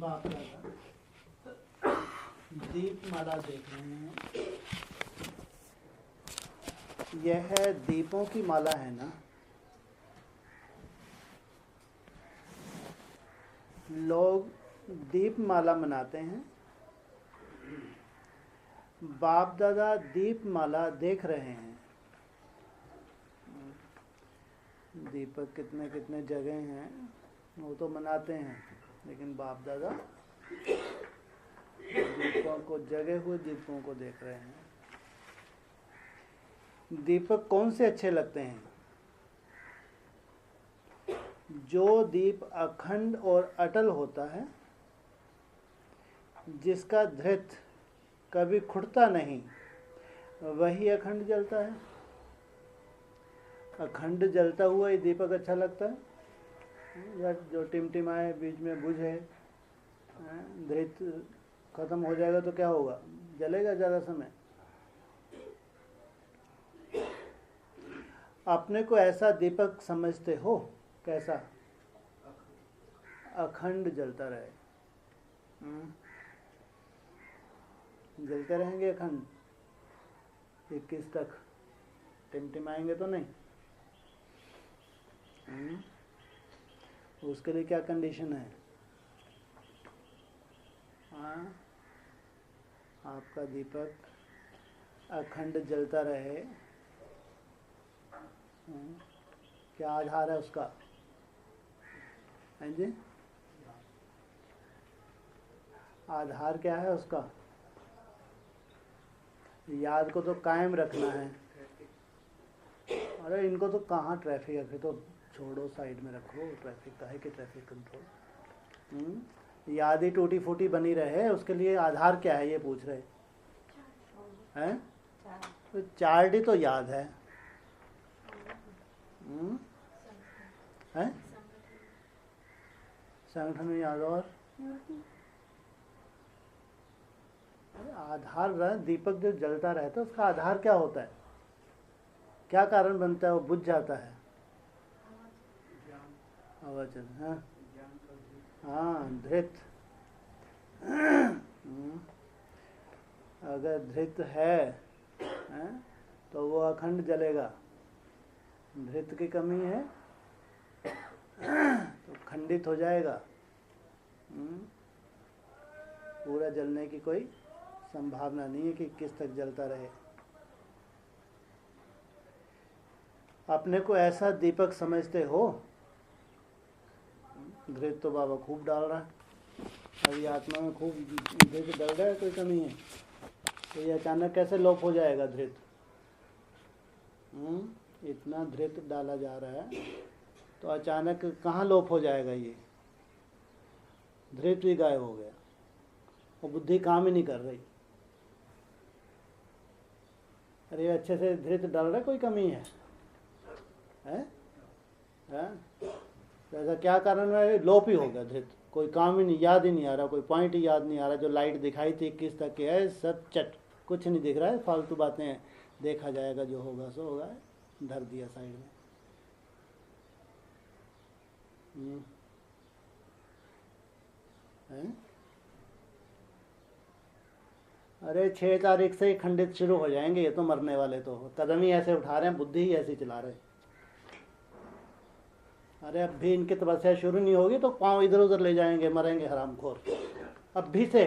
बाप दादा दीपमाला देख रहे हैं। यह दीपों की माला है ना। लोग दीपमाला मनाते हैं। बाप दादा दीपमाला देख रहे हैं। दीपक कितने कितने जगह हैं वो तो मनाते हैं, लेकिन बाप दादा दीपों को, जगे हुए दीपों को देख रहे हैं। दीपक कौन से अच्छे लगते हैं? जो दीप अखंड और अटल होता है, जिसका धृत कभी खुटता नहीं, वही अखंड जलता है। अखंड जलता हुआ ही दीपक अच्छा लगता है, या जो टिमटिमाए बीच में बुझे, धृत खत्म हो जाएगा तो क्या होगा? जलेगा ज़्यादा समय। अपने को ऐसा दीपक समझते हो? कैसा? अखंड जलता रहे। जलते रहेंगे अखंड 21 तक, टिमटिमाएंगे तो नहीं। उसके लिए क्या कंडीशन है? आपका दीपक अखंड जलता रहे। क्या आधार है उसका? हैं जी? आधार क्या है उसका? याद को तो कायम रखना है। अरे इनको तो कहाँ ट्रैफिक है, फिर तो छोड़ो, साइड में रखो। ट्रैफिक का है कि ट्रैफिक कंट्रोल। याद ही टूटी फूटी बनी रहे, उसके लिए आधार क्या है ये पूछ रहे हैं? तो चार्ट ही तो याद है। संगठन में याद और आधार। दीपक जो जलता रहता है उसका आधार क्या होता है? क्या कारण बनता है वो बुझ जाता है? अवचन। हाँ, धृत। अगर धृत है तो वो अखंड जलेगा। धृत की कमी है तो खंडित हो जाएगा। पूरा जलने की कोई संभावना नहीं है कि किस तक जलता रहे। अपने को ऐसा दीपक समझते हो? धृत तो बाबा खूब डाल रहा है, अभी आत्मा में खूब धृत डल रहा है, कोई कमी है तो ये अचानक कैसे लोप हो जाएगा धृत? इतना धृत डाला जा रहा है तो अचानक कहाँ लोप हो जाएगा? ये धृत भी गायब हो गया और बुद्धि काम ही नहीं कर रही। अरे अच्छे से धृत डाल रहा है, कोई कमी है? तो ऐसा क्या कारण है? लोप ही हो गया धृत, कोई काम ही नहीं, याद ही नहीं आ रहा, कोई पॉइंट ही याद नहीं आ रहा। जो लाइट दिखाई थी किस तक के है, सब चट, कुछ नहीं दिख रहा है, फालतू बातें हैं। देखा जाएगा, जो होगा सो होगा, धर दिया साइड में। अरे 6 तारीख से ही खंडित शुरू हो जाएंगे ये तो, मरने वाले तो कदम ही ऐसे उठा रहे हैं, बुद्धि ही ऐसी चला रहे। अरे अब भी इनकी तपस्या शुरू नहीं होगी तो पाँव इधर उधर ले जाएंगे, मरेंगे हरामखोर। अब भी से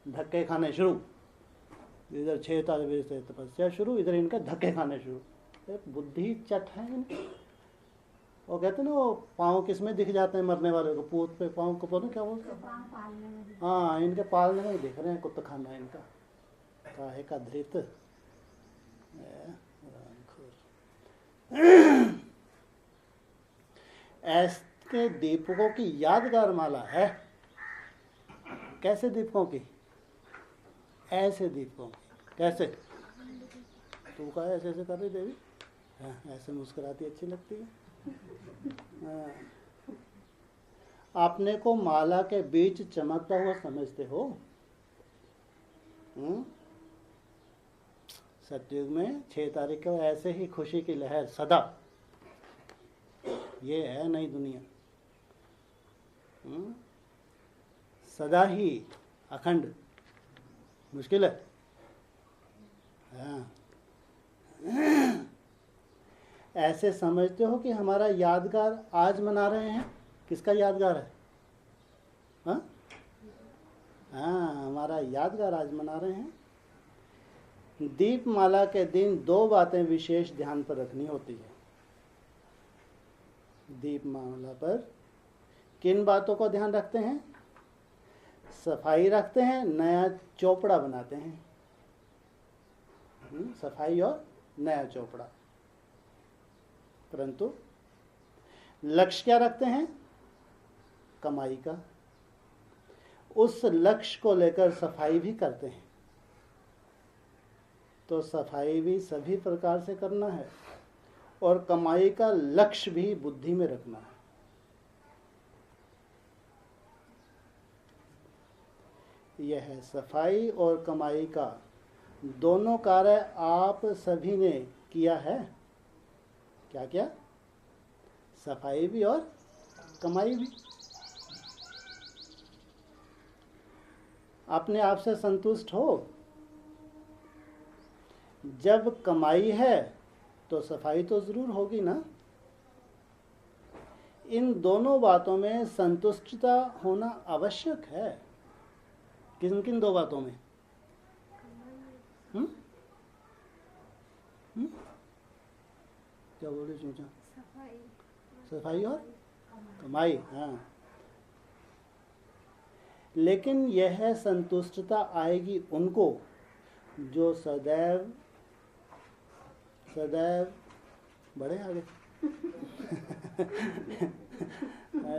धक्के खाने शुरू। इधर 6 तारीख से तपस्या शुरू, इधर इनका धक्के खाने शुरू। बुद्धि चट है इनकी। वो कहते ना, वो पाँव किस में दिख जाते हैं मरने वाले को? पूत पे पाँव को पता क्या बोलते हैं? हाँ, इनके पालने में दिख रहे हैं, कुत्ता खाना है इनका। काहे का धृत। ऐसे दीपकों की यादगार माला है। कैसे दीपकों की? ऐसे दीपकों की। कैसे? तू कहा ऐसे ऐसे कर रही देवी? ऐसे मुस्कुराती अच्छी लगती है। आपने को माला के बीच चमकता हुआ समझते हो? सतयुग में 6 तारीख को ऐसे ही खुशी की लहर सदा। ये है नई दुनिया। सदा ही अखंड मुश्किल है। हाँ। ऐसे समझते हो कि हमारा यादगार आज मना रहे हैं। किसका यादगार है? हाँ, हमारा यादगार आज मना रहे हैं। दीपमाला के दिन 2 बातें विशेष ध्यान पर रखनी होती है। दीपमाला पर किन बातों का ध्यान रखते हैं? सफाई रखते हैं, नया चोपड़ा बनाते हैं। सफाई और नया चोपड़ा। परंतु लक्ष्य क्या रखते हैं? कमाई का। उस लक्ष्य को लेकर सफाई भी करते हैं। तो सफाई भी सभी प्रकार से करना है और कमाई का लक्ष्य भी बुद्धि में रखना है। यह है सफाई और कमाई का दोनों कार्य आप सभी ने किया है। क्या क्या? सफाई भी और कमाई भी। अपने आप से संतुष्ट हो। जब कमाई है तो सफाई तो जरूर होगी ना। इन दोनों बातों में संतुष्टता होना आवश्यक है। किन किन 2 बातों में? क्या बोले चूचा? सफाई और कमाई। हाँ, लेकिन यह संतुष्टता आएगी उनको जो सदैव बड़े आगे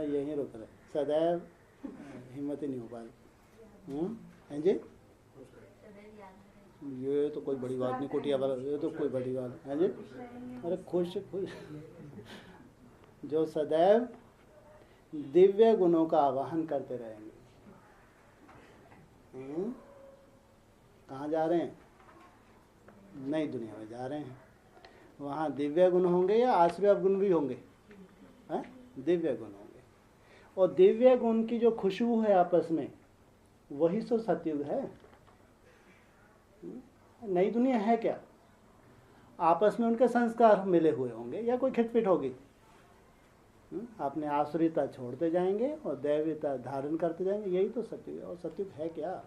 यहीं रुक रहे। सदैव हिम्मत ही नहीं हो पा रही। हैं जी? ये तो कोई बड़ी बात नहीं कुटिया वाला, ये तो कोई बड़ी बात है जी। अरे खुश जो सदैव दिव्य गुणों का आवाहन करते रहेंगे। कहाँ जा रहे हैं? नई दुनिया में जा रहे हैं। वहाँ दिव्य गुण होंगे या आश्रय गुण भी होंगे? दिव्य गुण होंगे। और दिव्य गुण की जो खुशबू है आपस में, वही तो सतयुग है। नई दुनिया है क्या? आपस में उनके संस्कार मिले हुए होंगे या कोई खिटपिट होगी। अपने आसुरिता छोड़ते जाएंगे और दैविता धारण करते जाएंगे। यही तो सतयुग है। और सतयुग है क्या?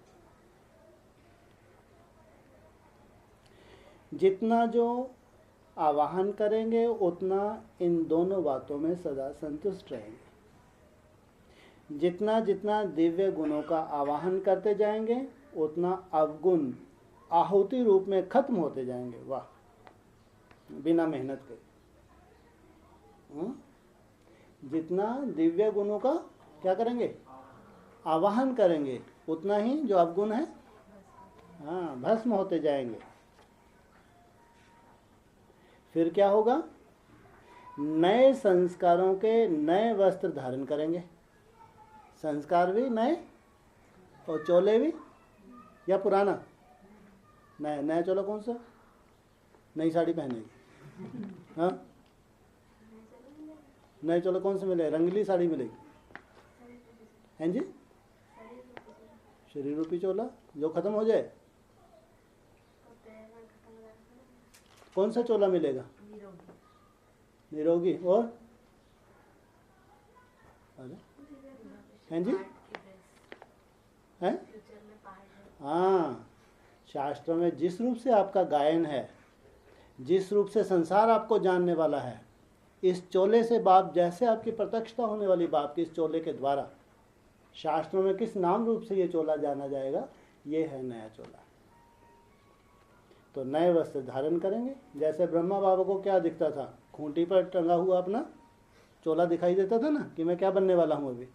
जितना जो आवाहन करेंगे उतना इन दोनों बातों में सदा संतुष्ट रहेंगे। जितना जितना दिव्य गुणों का आवाहन करते जाएंगे उतना अवगुण आहुति रूप में खत्म होते जाएंगे। वाह, बिना मेहनत के। जितना दिव्य गुणों का क्या करेंगे? आवाहन करेंगे, उतना ही जो अवगुण है भस्म होते जाएंगे। फिर क्या होगा? नए संस्कारों के नए वस्त्र धारण करेंगे। संस्कार भी नए और चोले भी, या पुराना? नया। नया चोला कौन सा? नई साड़ी पहनेगी। हाँ, नए चोला कौन से मिले? रंगीली साड़ी मिलेगी। हैं जी? शरीर रूपी चोला जो खत्म हो जाए। कौन सा चोला मिलेगा? निरोगी। और अरे हैं जी? हैं? हाँ, शास्त्रों में जिस रूप से आपका गायन है, जिस रूप से संसार आपको जानने वाला है, इस चोले से बाप जैसे आपकी प्रत्यक्षता होने वाली बाप की इस चोले के द्वारा शास्त्रों में किस नाम रूप से ये चोला जाना जाएगा? ये है नया चोला। तो नए वस्त्र धारण करेंगे। जैसे ब्रह्मा बाबा को क्या दिखता था? खूंटी पर टंगा हुआ अपना चोला दिखाई देता था ना, कि मैं क्या बनने वाला हूं अभी।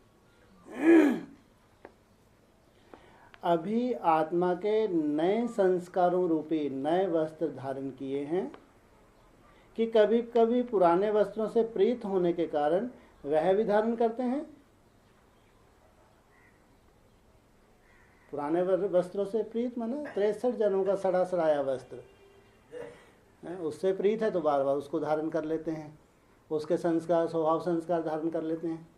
अभी आत्मा के नए संस्कारों रूपी नए वस्त्र धारण किए हैं कि कभी कभी पुराने वस्त्रों से प्रीत होने के कारण वह भी धारण करते हैं। पुराने वस्त्रों से प्रीत माना 63 जनों का सड़ा सड़ाया वस्त्र, उससे प्रीत है तो बार बार उसको धारण कर लेते हैं। उसके संस्कार, स्वभाव संस्कार धारण कर लेते हैं।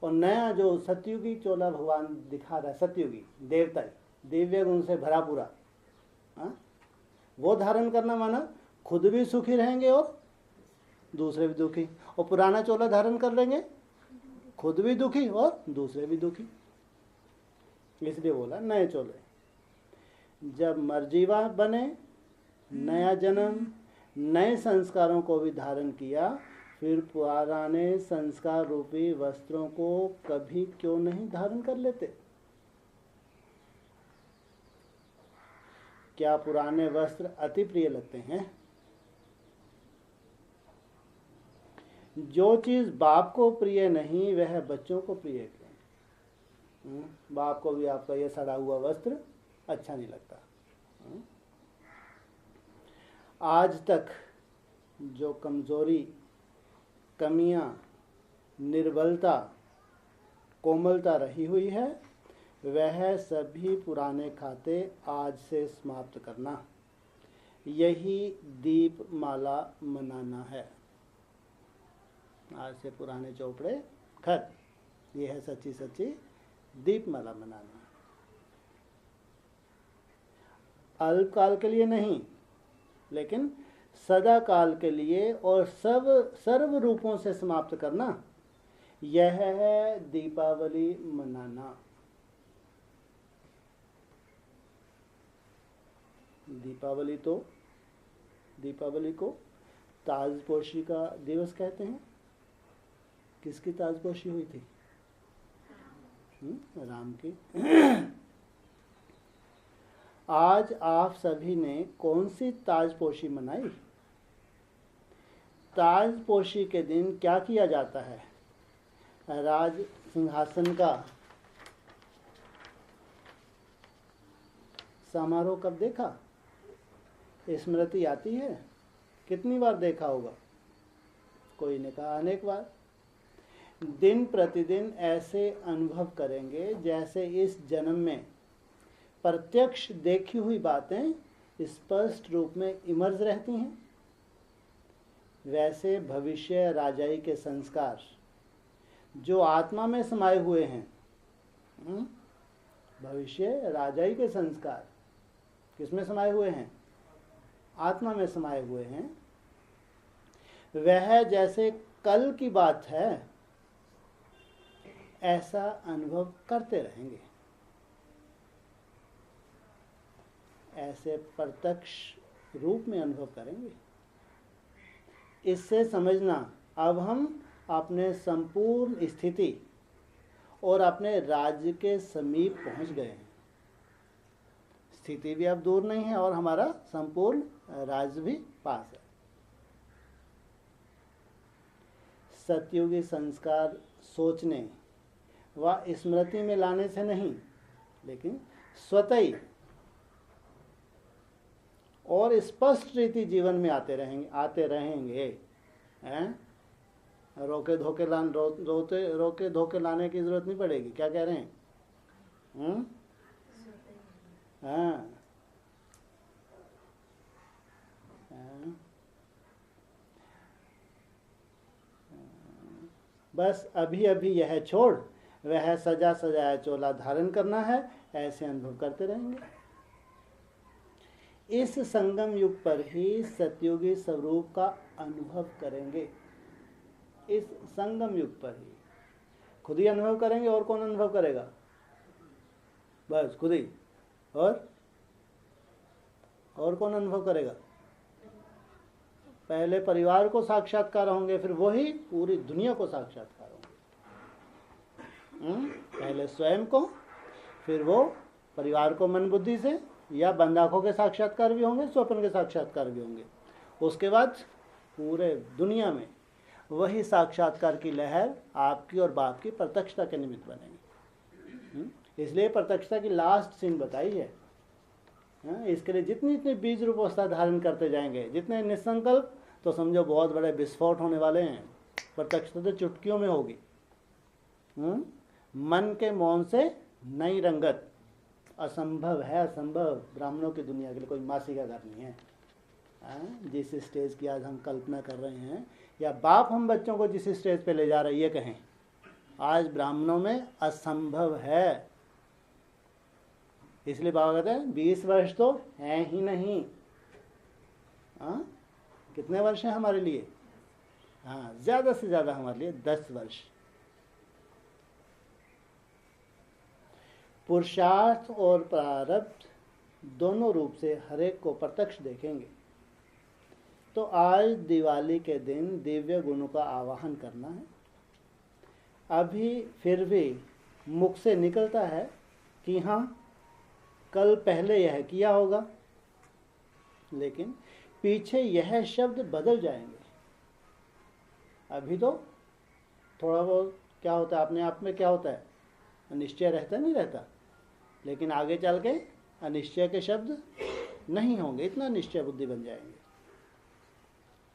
और नया जो सतयुगी चोला भगवान दिखा रहा है, सतयुगी देवता दिव्य गुण से भरा पूरा, वो धारण करना माना खुद भी सुखी रहेंगे और दूसरे भी दुखी। और पुराना चोला धारण कर लेंगे, खुद भी दुखी और दूसरे भी दुखी। इसलिए बोला नए चोले। जब मर्जीवा बने, नया जन्म, नए संस्कारों को भी धारण किया, फिर पुराने संस्कार रूपी वस्त्रों को कभी क्यों नहीं धारण कर लेते? क्या पुराने वस्त्र अति प्रिय लगते हैं? जो चीज बाप को प्रिय नहीं वह बच्चों को प्रिय क्यों? बाप को भी आपका ये सड़ा हुआ वस्त्र अच्छा नहीं लगता। आज तक जो कमजोरी, कमियां, निर्बलता, कोमलता रही हुई है, वह सभी पुराने खाते आज से समाप्त करना, यही दीप माला मनाना है। आज से पुराने चोपड़े खत्म, ये है सच्ची सच्ची दीप माला मनाना। अल्पकाल के लिए नहीं, लेकिन सदा काल के लिए और सर्व रूपों से समाप्त करना, यह है दीपावली मनाना। दीपावली को ताजपोशी का दिवस कहते हैं। किसकी ताजपोशी हुई थी? राम की। आज आप सभी ने कौन सी ताजपोशी मनाई? ताजपोशी के दिन क्या किया जाता है? राज सिंहासन का समारोह कब देखा? स्मृति आती है? कितनी बार देखा होगा? कोई ने कहा अनेक बार। दिन प्रतिदिन ऐसे अनुभव करेंगे जैसे इस जन्म में प्रत्यक्ष देखी हुई बातें स्पष्ट रूप में इमर्ज रहती हैं। वैसे भविष्य राजाई के संस्कार जो आत्मा में समाये हुए हैं, भविष्य राजाई के संस्कार किसमें समाये हुए हैं? आत्मा में समाये हुए हैं। वह जैसे कल की बात है ऐसा अनुभव करते रहेंगे। ऐसे प्रत्यक्ष रूप में अनुभव करेंगे। इससे समझना अब हम अपने संपूर्ण स्थिति और अपने राज्य के समीप पहुंच गए हैं। स्थिति भी अब दूर नहीं है और हमारा संपूर्ण राज्य भी पास है। सतयुगी संस्कार सोचने व स्मृति में लाने से नहीं, लेकिन स्वतः ही और स्पष्ट रीति जीवन में आते रहेंगे। रोके धोके लाने की जरूरत नहीं पड़ेगी। क्या कह रहे हैं? हाँ, बस अभी अभी यह छोड़ वह सजा सजाया चोला धारण करना है, ऐसे अनुभव करते रहेंगे। इस संगम युग पर ही सतयुगी स्वरूप का अनुभव करेंगे। इस संगम युग पर ही खुद ही अनुभव करेंगे। और कौन अनुभव करेगा? बस खुद ही। और कौन अनुभव करेगा? पहले परिवार को साक्षात्कार होंगे, फिर वही पूरी दुनिया को साक्षात्कार होंगे। पहले स्वयं को, फिर वो परिवार को मन बुद्धि से, या बंद आंखों के साक्षात्कार भी होंगे, स्वप्न के साक्षात्कार भी होंगे। उसके बाद पूरे दुनिया में वही साक्षात्कार की लहर आपकी और बाप की प्रत्यक्षता के निमित्त बनेगी। इसलिए प्रत्यक्षता की लास्ट सीन बताई है। इसके लिए जितनी जितनी बीज रूप अवस्था धारण करते जाएंगे, जितने निसंकल्प, तो समझो बहुत बड़े विस्फोट होने वाले हैं। प्रत्यक्षता तो चुटकियों में होगी। मन के मौन से नई रंगत असंभव है। असंभव ब्राह्मणों की दुनिया के लिए कोई मासी का घर नहीं है। जिस स्टेज की आज हम कल्पना कर रहे हैं, या बाप हम बच्चों को जिस स्टेज पे ले जा रहे हैं, ये कहें आज ब्राह्मणों में असंभव है। इसलिए बाबा कहते हैं 20 वर्ष तो है ही नहीं। हाँ, कितने वर्ष हैं हमारे लिए? हाँ, ज्यादा से ज्यादा हमारे लिए 10 वर्ष। पुरुषार्थ और प्रारब्ध दोनों रूप से हर एक को प्रत्यक्ष देखेंगे। तो आज दिवाली के दिन दिव्य गुणों का आवाहन करना है। अभी फिर भी मुख से निकलता है कि हाँ, कल पहले यह किया होगा, लेकिन पीछे यह शब्द बदल जाएंगे। अभी तो थोड़ा बहुत क्या होता है, अपने आप में क्या होता है, निश्चय रहता नहीं रहता, लेकिन आगे चल के अनिश्चय के शब्द नहीं होंगे, इतना निश्चय बुद्धि बन जाएंगे।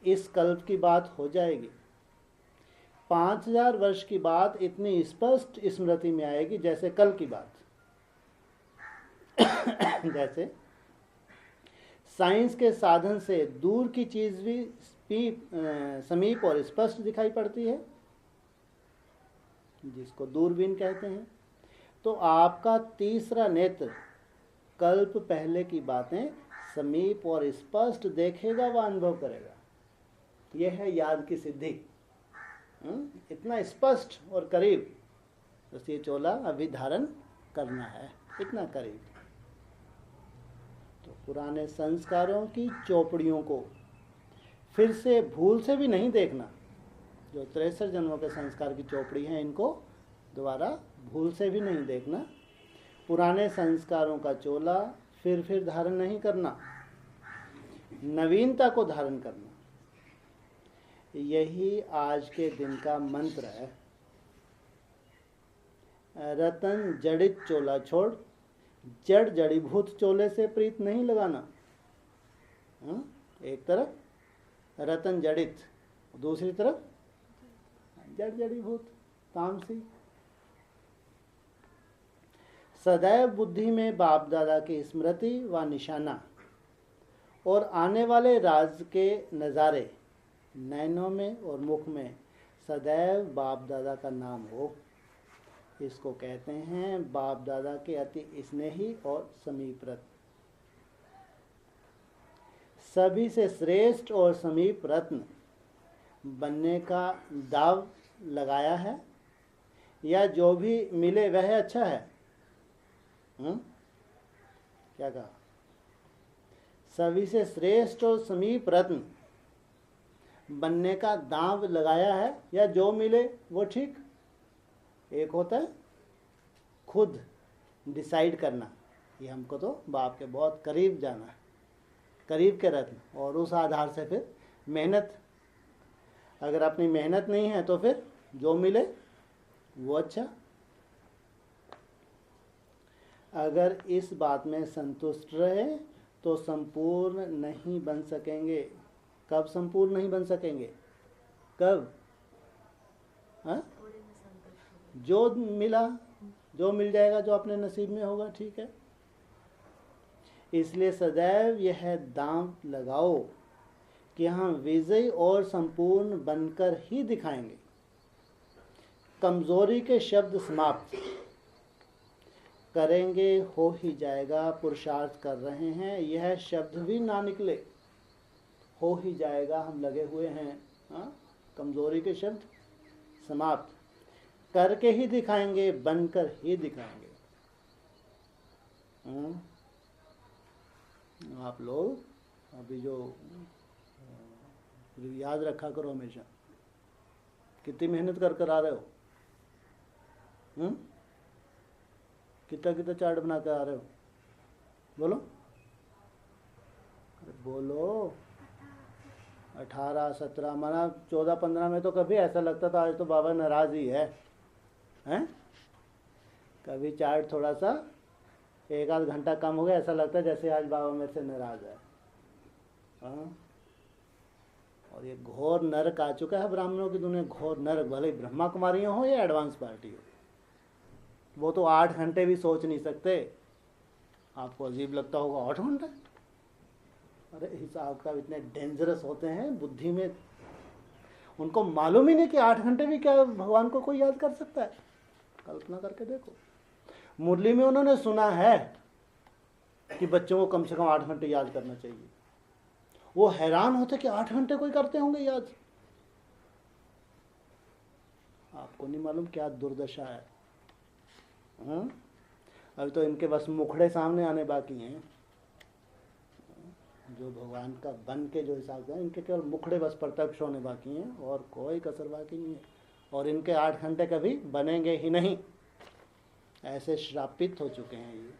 इस कल्प की बात हो जाएगी। 5000 वर्ष की बात इतनी स्पष्ट स्मृति में आएगी जैसे कल की बात। जैसे साइंस के साधन से दूर की चीज भी समीप और स्पष्ट दिखाई पड़ती है, जिसको दूरबीन कहते हैं। तो आपका तीसरा नेत्र कल्प पहले की बातें समीप और स्पष्ट देखेगा व अनुभव करेगा। यह है याद की सिद्धि। इतना स्पष्ट और करीब, बस ये चोला अभी धारण करना है, इतना करीब। तो पुराने संस्कारों की चौपड़ियों को फिर से भूल से भी नहीं देखना। जो 63 जन्मों के संस्कार की चौपड़ी हैं, इनको दोबारा भूल से भी नहीं देखना। पुराने संस्कारों का चोला फिर धारण नहीं करना, नवीनता को धारण करना। यही आज के दिन का मंत्र है। रतन जड़ित चोला छोड़, जड़ जड़ीभूत चोले से प्रीत नहीं लगाना। एक तरफ रतन जड़ित, दूसरी तरफ जड़ जड़ीभूत तामसी। सदैव बुद्धि में बाप दादा की स्मृति व निशाना और आने वाले राज के नज़ारे नैनों में और मुख में सदैव बाप दादा का नाम हो। इसको कहते हैं बाप दादा के अति स्नेही और समीप रत्न। सभी से श्रेष्ठ और समीप रत्न बनने का दाव लगाया है, या जो भी मिले वह अच्छा है। क्या कहा? सभी से श्रेष्ठ और समीप रत्न बनने का दांव लगाया है, या जो मिले वो ठीक। एक होता है खुद डिसाइड करना, ये हमको तो बाप के बहुत करीब जाना है, करीब के रत्न, और उस आधार से फिर मेहनत। अगर अपनी मेहनत नहीं है तो फिर जो मिले वो अच्छा। अगर इस बात में संतुष्ट रहे तो संपूर्ण नहीं बन सकेंगे। कब संपूर्ण नहीं बन सकेंगे? कब? हाँ? जो मिला, जो मिल जाएगा, जो अपने नसीब में होगा, ठीक है। इसलिए सदैव यह दांव लगाओ कि हम विजयी और संपूर्ण बनकर ही दिखाएंगे। कमजोरी के शब्द समाप्त करेंगे, हो ही जाएगा, पुरुषार्थ कर रहे हैं, यह शब्द भी ना निकले, हो ही जाएगा, हम लगे हुए हैं। कमजोरी के शब्द समाप्त करके ही दिखाएंगे, बनकर ही दिखाएंगे। आप लोग अभी जो याद रखा करो हमेशा, कितनी मेहनत कर आ रहे हो। कितना चार्ट बना कर आ रहे हो? बोलो, अरे बोलो। 18, 17, माना 14, 15 में तो कभी ऐसा लगता था आज तो बाबा नाराज ही है, हैं? कभी चार्ट थोड़ा सा 1-आध घंटा कम हो गया, ऐसा लगता है जैसे आज बाबा मेरे से नाराज है। और ये घोर नरक आ चुका है ब्राह्मणों की दुनिया, घोर नरक। भले ब्रह्मा कुमारियों हो या एडवांस पार्टी हो, वो तो 8 घंटे भी सोच नहीं सकते। आपको अजीब लगता होगा 8 घंटे, अरे हिसाब का इतने डेंजरस होते हैं बुद्धि में, उनको मालूम ही नहीं कि 8 घंटे भी क्या भगवान को कोई याद कर सकता है। कल्पना करके देखो। मुरली में उन्होंने सुना है कि बच्चों को कम से कम 8 घंटे याद करना चाहिए। वो हैरान होते कि 8 घंटे कोई करते होंगे याद। आपको नहीं मालूम क्या दुर्दशा है। अभी तो इनके बस मुखड़े सामने आने बाकी हैं, जो भगवान का बन के जो हिसाब से इनके केवल मुखड़े बस प्रत्यक्ष होने बाकी हैं और कोई कसर बाकी नहीं है। और इनके 8 घंटे कभी बनेंगे ही नहीं, ऐसे श्रापित हो चुके हैं ये।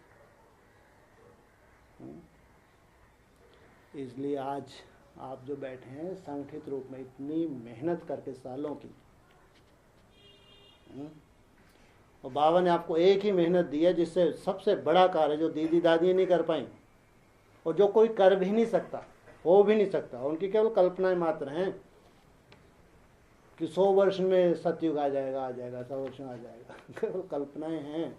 इसलिए आज आप जो बैठे हैं संगठित रूप में इतनी मेहनत करके सालों की, और बाबा ने आपको एक ही मेहनत दी है जिससे सबसे बड़ा कार्य जो दीदी दादी नहीं कर पाई और जो कोई कर भी नहीं सकता, हो भी नहीं सकता, उनकी केवल कल्पनाएं मात्र हैं कि 100 वर्ष में सतयुग आ जाएगा 100 वर्ष में आ जाएगा। केवल कल्पनाएं हैं।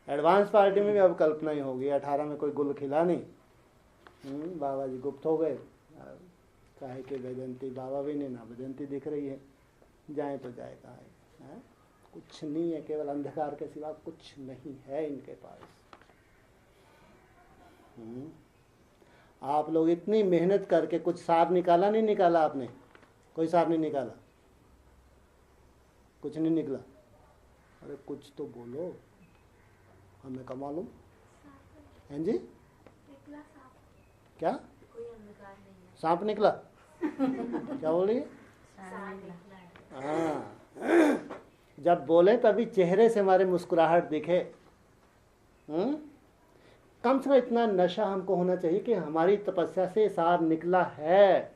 एडवांस पार्टी में भी अब कल्पना ही होगी। 18 में कोई गुल खिला नहीं, बाबा जी गुप्त हो गए। काहे के वैजंती, बाबा भी नहीं ना वैजंती दिख रही है, जाए तो जाए कहाँ है? कुछ नहीं है, केवल अंधकार के सिवा कुछ नहीं है इनके पास। आप लोग इतनी मेहनत करके कुछ सार निकाला नहीं निकाला आपने? कोई सार नहीं निकाला, कुछ नहीं निकला। अरे कुछ तो बोलो, हमें क्या मालूम हैं जी? क्या सांप निकला? क्या बोल रही है? हाँ, जब बोले तभी चेहरे से हमारे मुस्कुराहट दिखे। कम से कम इतना नशा हमको होना चाहिए कि हमारी तपस्या से सार निकला है,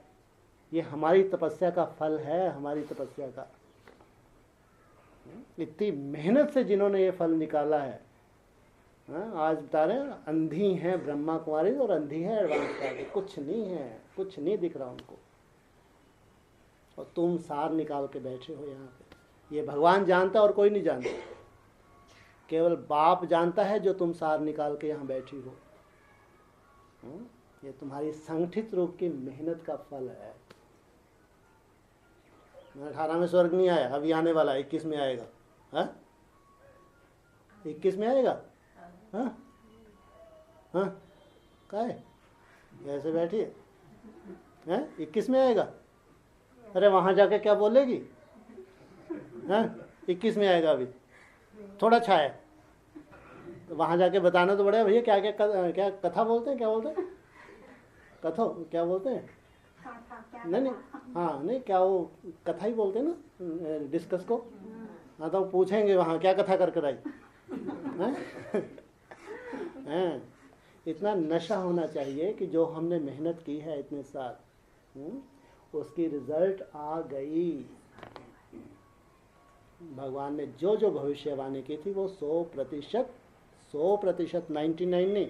ये हमारी तपस्या का फल है, हमारी तपस्या का। इतनी मेहनत से जिन्होंने ये फल निकाला है। आज बता रहे हैं अंधी हैं ब्रह्मा कुमारी और अंधी है एडवांस पार्टी, कुछ नहीं है, कुछ नहीं दिख रहा उनको, और तुम सार निकाल के बैठे हो यहाँ पे। ये भगवान जानता और कोई नहीं जानता, केवल बाप जानता है जो तुम सार निकाल के यहाँ बैठी हो। ये तुम्हारी संगठित रूप की मेहनत का फल है। 18 में स्वर्ग नहीं आया, अभी आने वाला 21 में आएगा। 21 में आएगा। हाँ हाँ, क्या है ऐसे बैठी है? 21 में आएगा। अरे वहाँ जाके क्या बोलेगी? 21 में आएगा, अभी थोड़ा छा है, तो वहाँ जाके बताना तो पड़ेगा भैया क्या क्या क्या कथा बोलते हैं, क्या बोलते हैं कथो, क्या बोलते हैं? नहीं, हाँ नहीं, क्या वो कथा ही बोलते हैं ना, डिस्कस को। हाँ, तो पूछेंगे वहाँ क्या कथा कर कर आई हैं। इतना नशा होना चाहिए कि जो हमने मेहनत की है इतने साल, उसकी रिजल्ट आ गई। भगवान ने जो जो भविष्यवाणी की थी वो 100%, 99 नहीं,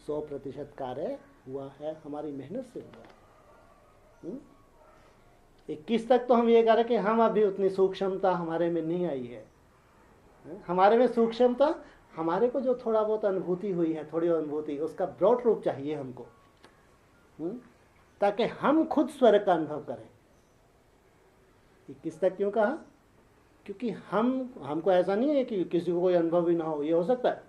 100% कार्य हुआ है, हमारी मेहनत से हुआ। 21 तक तो हम ये कह रहे कि हम अभी उतनी सूक्ष्मता हमारे में नहीं आई है। हमारे में सूक्ष्मता, हमारे को जो थोड़ा बहुत अनुभूति हुई है, थोड़ी अनुभूति, उसका ब्रॉड रूप चाहिए हमको, ताकि हम खुद स्वर्ग का अनुभव करें। 21 तक क्यों कहा? क्योंकि हमको ऐसा नहीं है कि किसी को कोई अनुभव भी ना हो, ये हो सकता है।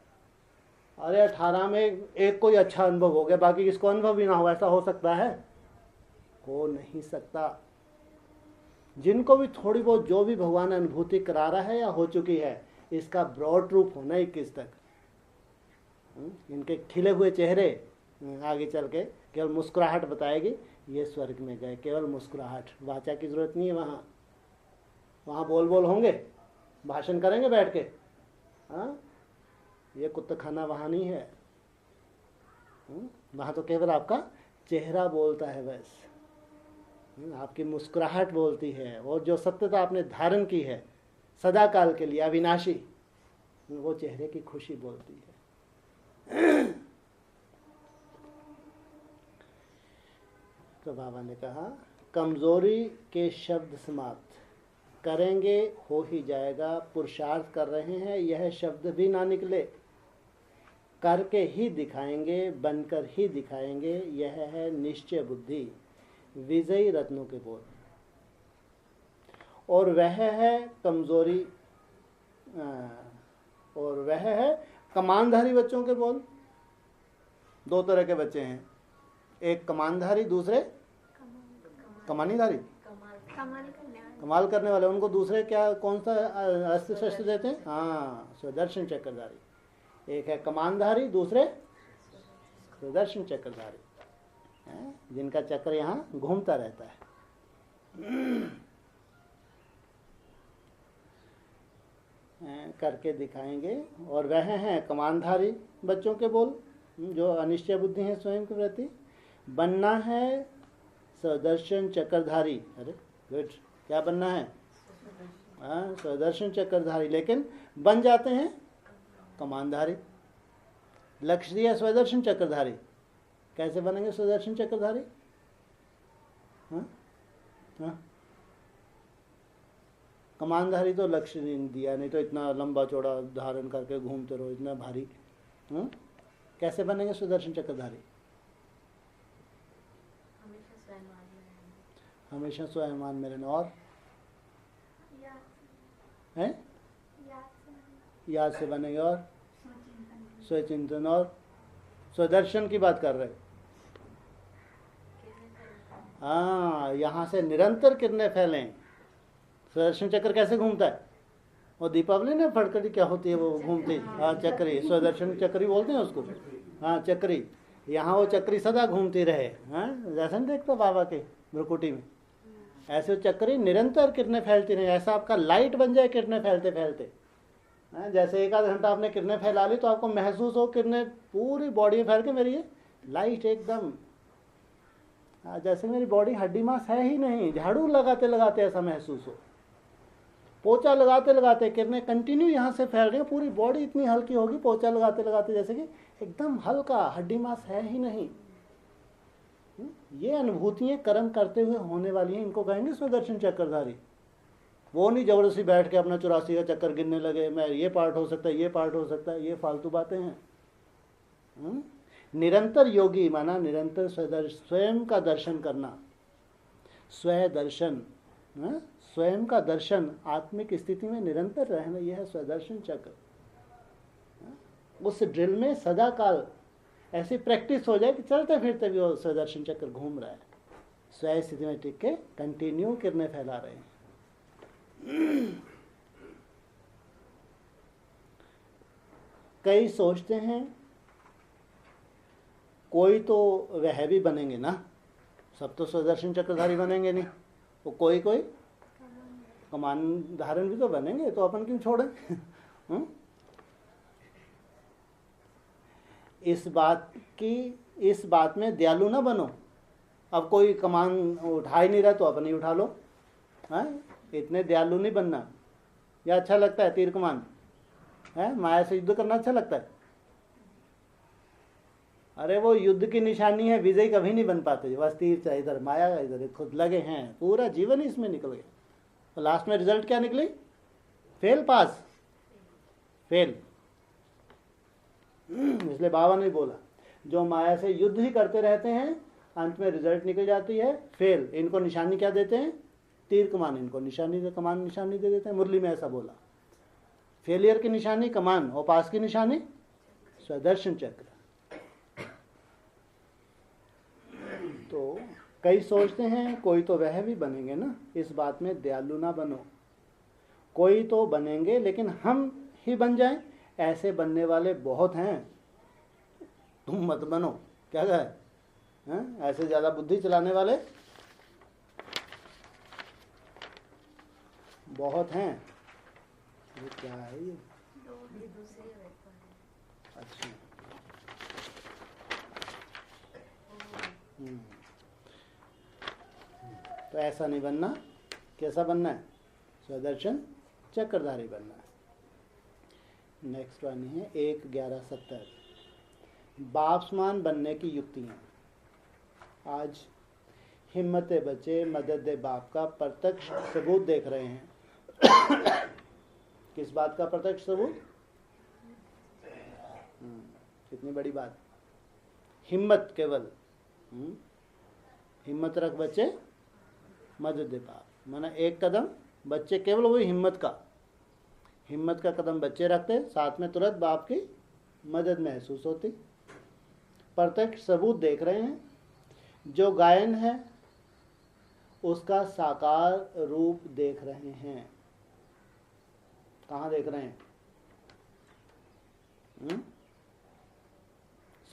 अरे 18 में एक कोई अच्छा अनुभव हो गया, बाकी किसको अनुभव भी ना हो, ऐसा हो सकता है? हो नहीं सकता। जिनको भी थोड़ी बहुत जो भी भगवान अनुभूति करा रहा है या हो चुकी है, इसका ब्रॉड रूप होना 21 तक। इनके खिले हुए चेहरे आगे चल के केवल मुस्कुराहट बताएगी, ये स्वर्ग में गए, केवल मुस्कुराहट, वाचा की जरूरत नहीं है। वहाँ बोल बोल होंगे, भाषण करेंगे बैठ के, हाँ, ये कुत्ता खाना वहाँ नहीं है। वहाँ तो केवल आपका चेहरा बोलता है, बस आपकी मुस्कुराहट बोलती है, और जो सत्यता आपने धारण की है सदा काल के लिए अविनाशी, वो चेहरे की खुशी बोलती है। तो बाबा ने कहा कमजोरी के शब्द समाप्त, करेंगे हो ही जाएगा, पुरुषार्थ कर रहे हैं यह शब्द भी ना निकले, करके ही दिखाएंगे, बनकर ही दिखाएंगे, यह है निश्चय बुद्धि, विजयी रत्नों के बोल। और वह है कमजोरी, और वह है कमानधारी बच्चों के बोल। दो तरह के बच्चे हैं, एक कमानधारी, दूसरे कमानीधारी, कमाल करने वाले। उनको दूसरे क्या कौन सा अस्त्र शस्त्र देते हैं? हाँ, सुदर्शन चक्रधारी। एक है कमानधारी, दूसरे सुदर्शन चक्रधारी, जिनका चक्र यहाँ घूमता रहता है। करके दिखाएंगे। और वह हैं कमानधारी बच्चों के बोल, जो अनिश्चय बुद्धि है स्वयं के प्रति। बनना है सुदर्शन चक्रधारी। अरे गुड, क्या बनना है? हाँ, सुदर्शन चक्रधारी, लेकिन बन जाते हैं कमानधारी। लक्ष्य दिया सुदर्शन चक्रधारी, कैसे बनेंगे सुदर्शन चक्रधारी? हाँ हाँ, कमानधारी तो लक्ष्य नहीं दिया, नहीं तो इतना लंबा चौड़ा धारण करके घूमते रहो, इतना भारी। कैसे बनेंगे सुदर्शन चक्रधारी? हमेशा स्वाभिमान में रहना। और हैं याद से बनेंगे, और स्वचिंतन, और स्वदर्शन की बात कर रहे। हाँ, यहाँ से निरंतर किरणें फैलें। सुदर्शन चक्र कैसे घूमता है? वो दीपावली ने फटकड़ी क्या होती है वो घूमती, हाँ चक्री, सुदर्शन चक्री बोलते हैं उसको। हाँ चक्री, यहाँ वो चक्री सदा घूमती रहे। हाँ, जैसे नहीं देखते बाबा के भ्रुकुटी में, ऐसे चक्री निरंतर किरणें फैलती रहे। ऐसा आपका लाइट बन जाए किरणें फैलते फैलते। जैसे एक आध घंटा आपने किरणें फैला ली तो आपको महसूस हो किरणें पूरी बॉडी में फैल के मेरी ये लाइट एकदम, जैसे मेरी बॉडी हड्डी मांस है ही नहीं, झाड़ू लगाते लगाते ऐसा महसूस हो, पोछा लगाते लगाते किरणें कंटिन्यू यहाँ से फैल रही है, पूरी बॉडी इतनी हल्की होगी पोछा लगाते लगाते, जैसे कि एकदम हल्का, हड्डी मांस है ही नहीं। ये अनुभूतियाँ कर्म करते हुए होने वाली हैं, इनको कहेंगे सुदर्शन चक्रधारी। वो नहीं जबरदस्ती बैठ के अपना 84 का चक्कर गिनने लगे, मैं ये पार्ट हो सकता है, ये पार्ट हो सकता है, ये फालतू बातें हैं। निरंतर योगी माना निरंतर स्वयं का दर्शन करना, स्वदर्शन, स्वयं का दर्शन, आत्मिक स्थिति में निरंतर रहना, यह है स्वदर्शन चक्र। उस ड्रिल में सदा काल ऐसी प्रैक्टिस हो जाए कि चलते फिरते भी वो स्वदर्शन चक्र घूम रहा है, स्वयं स्थिति में टिक के कंटिन्यू किरणें फैला रहे हैं। कई सोचते हैं कोई तो वह भी बनेंगे ना, सब तो स्वदर्शन चक्रधारी बनेंगे नहीं, वो कोई कोई कमान धारण भी तो बनेंगे, तो अपन क्यों छोड़ें? इस बात में दयालु ना बनो। अब कोई कमान उठा ही नहीं रहा तो अपन ही उठा लो, इतने दयालु नहीं बनना। या अच्छा लगता है तीर कमान है, माया से युद्ध करना अच्छा लगता है? अरे वो युद्ध की निशानी है, विजयी कभी नहीं बन पाते। बस तीर चाहे इधर, माया इधर, खुद लगे हैं, पूरा जीवन ही इसमें निकल गया। तो लास्ट में रिजल्ट क्या निकली? फेल, पास, फेल। इसलिए बाबा ने बोला जो माया से युद्ध ही करते रहते हैं अंत में रिजल्ट निकल जाती है फेल। इनको निशानी क्या देते हैं? तीर कमान, इनको निशानी दे, कमान निशानी दे देते हैं। मुरली में ऐसा बोला, फेलियर की निशानी कमान और पास की निशानी स्वदर्शन चक्र। तो कई सोचते हैं कोई तो वह भी बनेंगे ना, इस बात में दयालु ना बनो। कोई तो बनेंगे लेकिन हम ही बन जाएं, ऐसे बनने वाले बहुत हैं, तुम मत बनो। क्या कहे? ऐसे ज्यादा बुद्धि चलाने वाले बहुत हैं। ये क्या है ये? अच्छा, तो ऐसा नहीं बनना। कैसा बनना है? स्वदर्शन चक्रधारी बनना है। नेक्स्ट वन है 1:11:70 बापसमान बनने की युक्तियां। आज हिम्मते बच्चे मदद बाप का प्रत्यक्ष सबूत देख रहे हैं। किस बात का प्रत्यक्ष सबूत? कितनी बड़ी बात। हिम्मत केवल, हिम्मत रख बच्चे मदद बाप, माना एक कदम बच्चे केवल वही हिम्मत का कदम बच्चे रखते, साथ में तुरंत बाप की मदद महसूस होती। प्रत्यक्ष सबूत देख रहे हैं, जो गायन है उसका साकार रूप देख रहे हैं। कहाँ देख रहे हैं?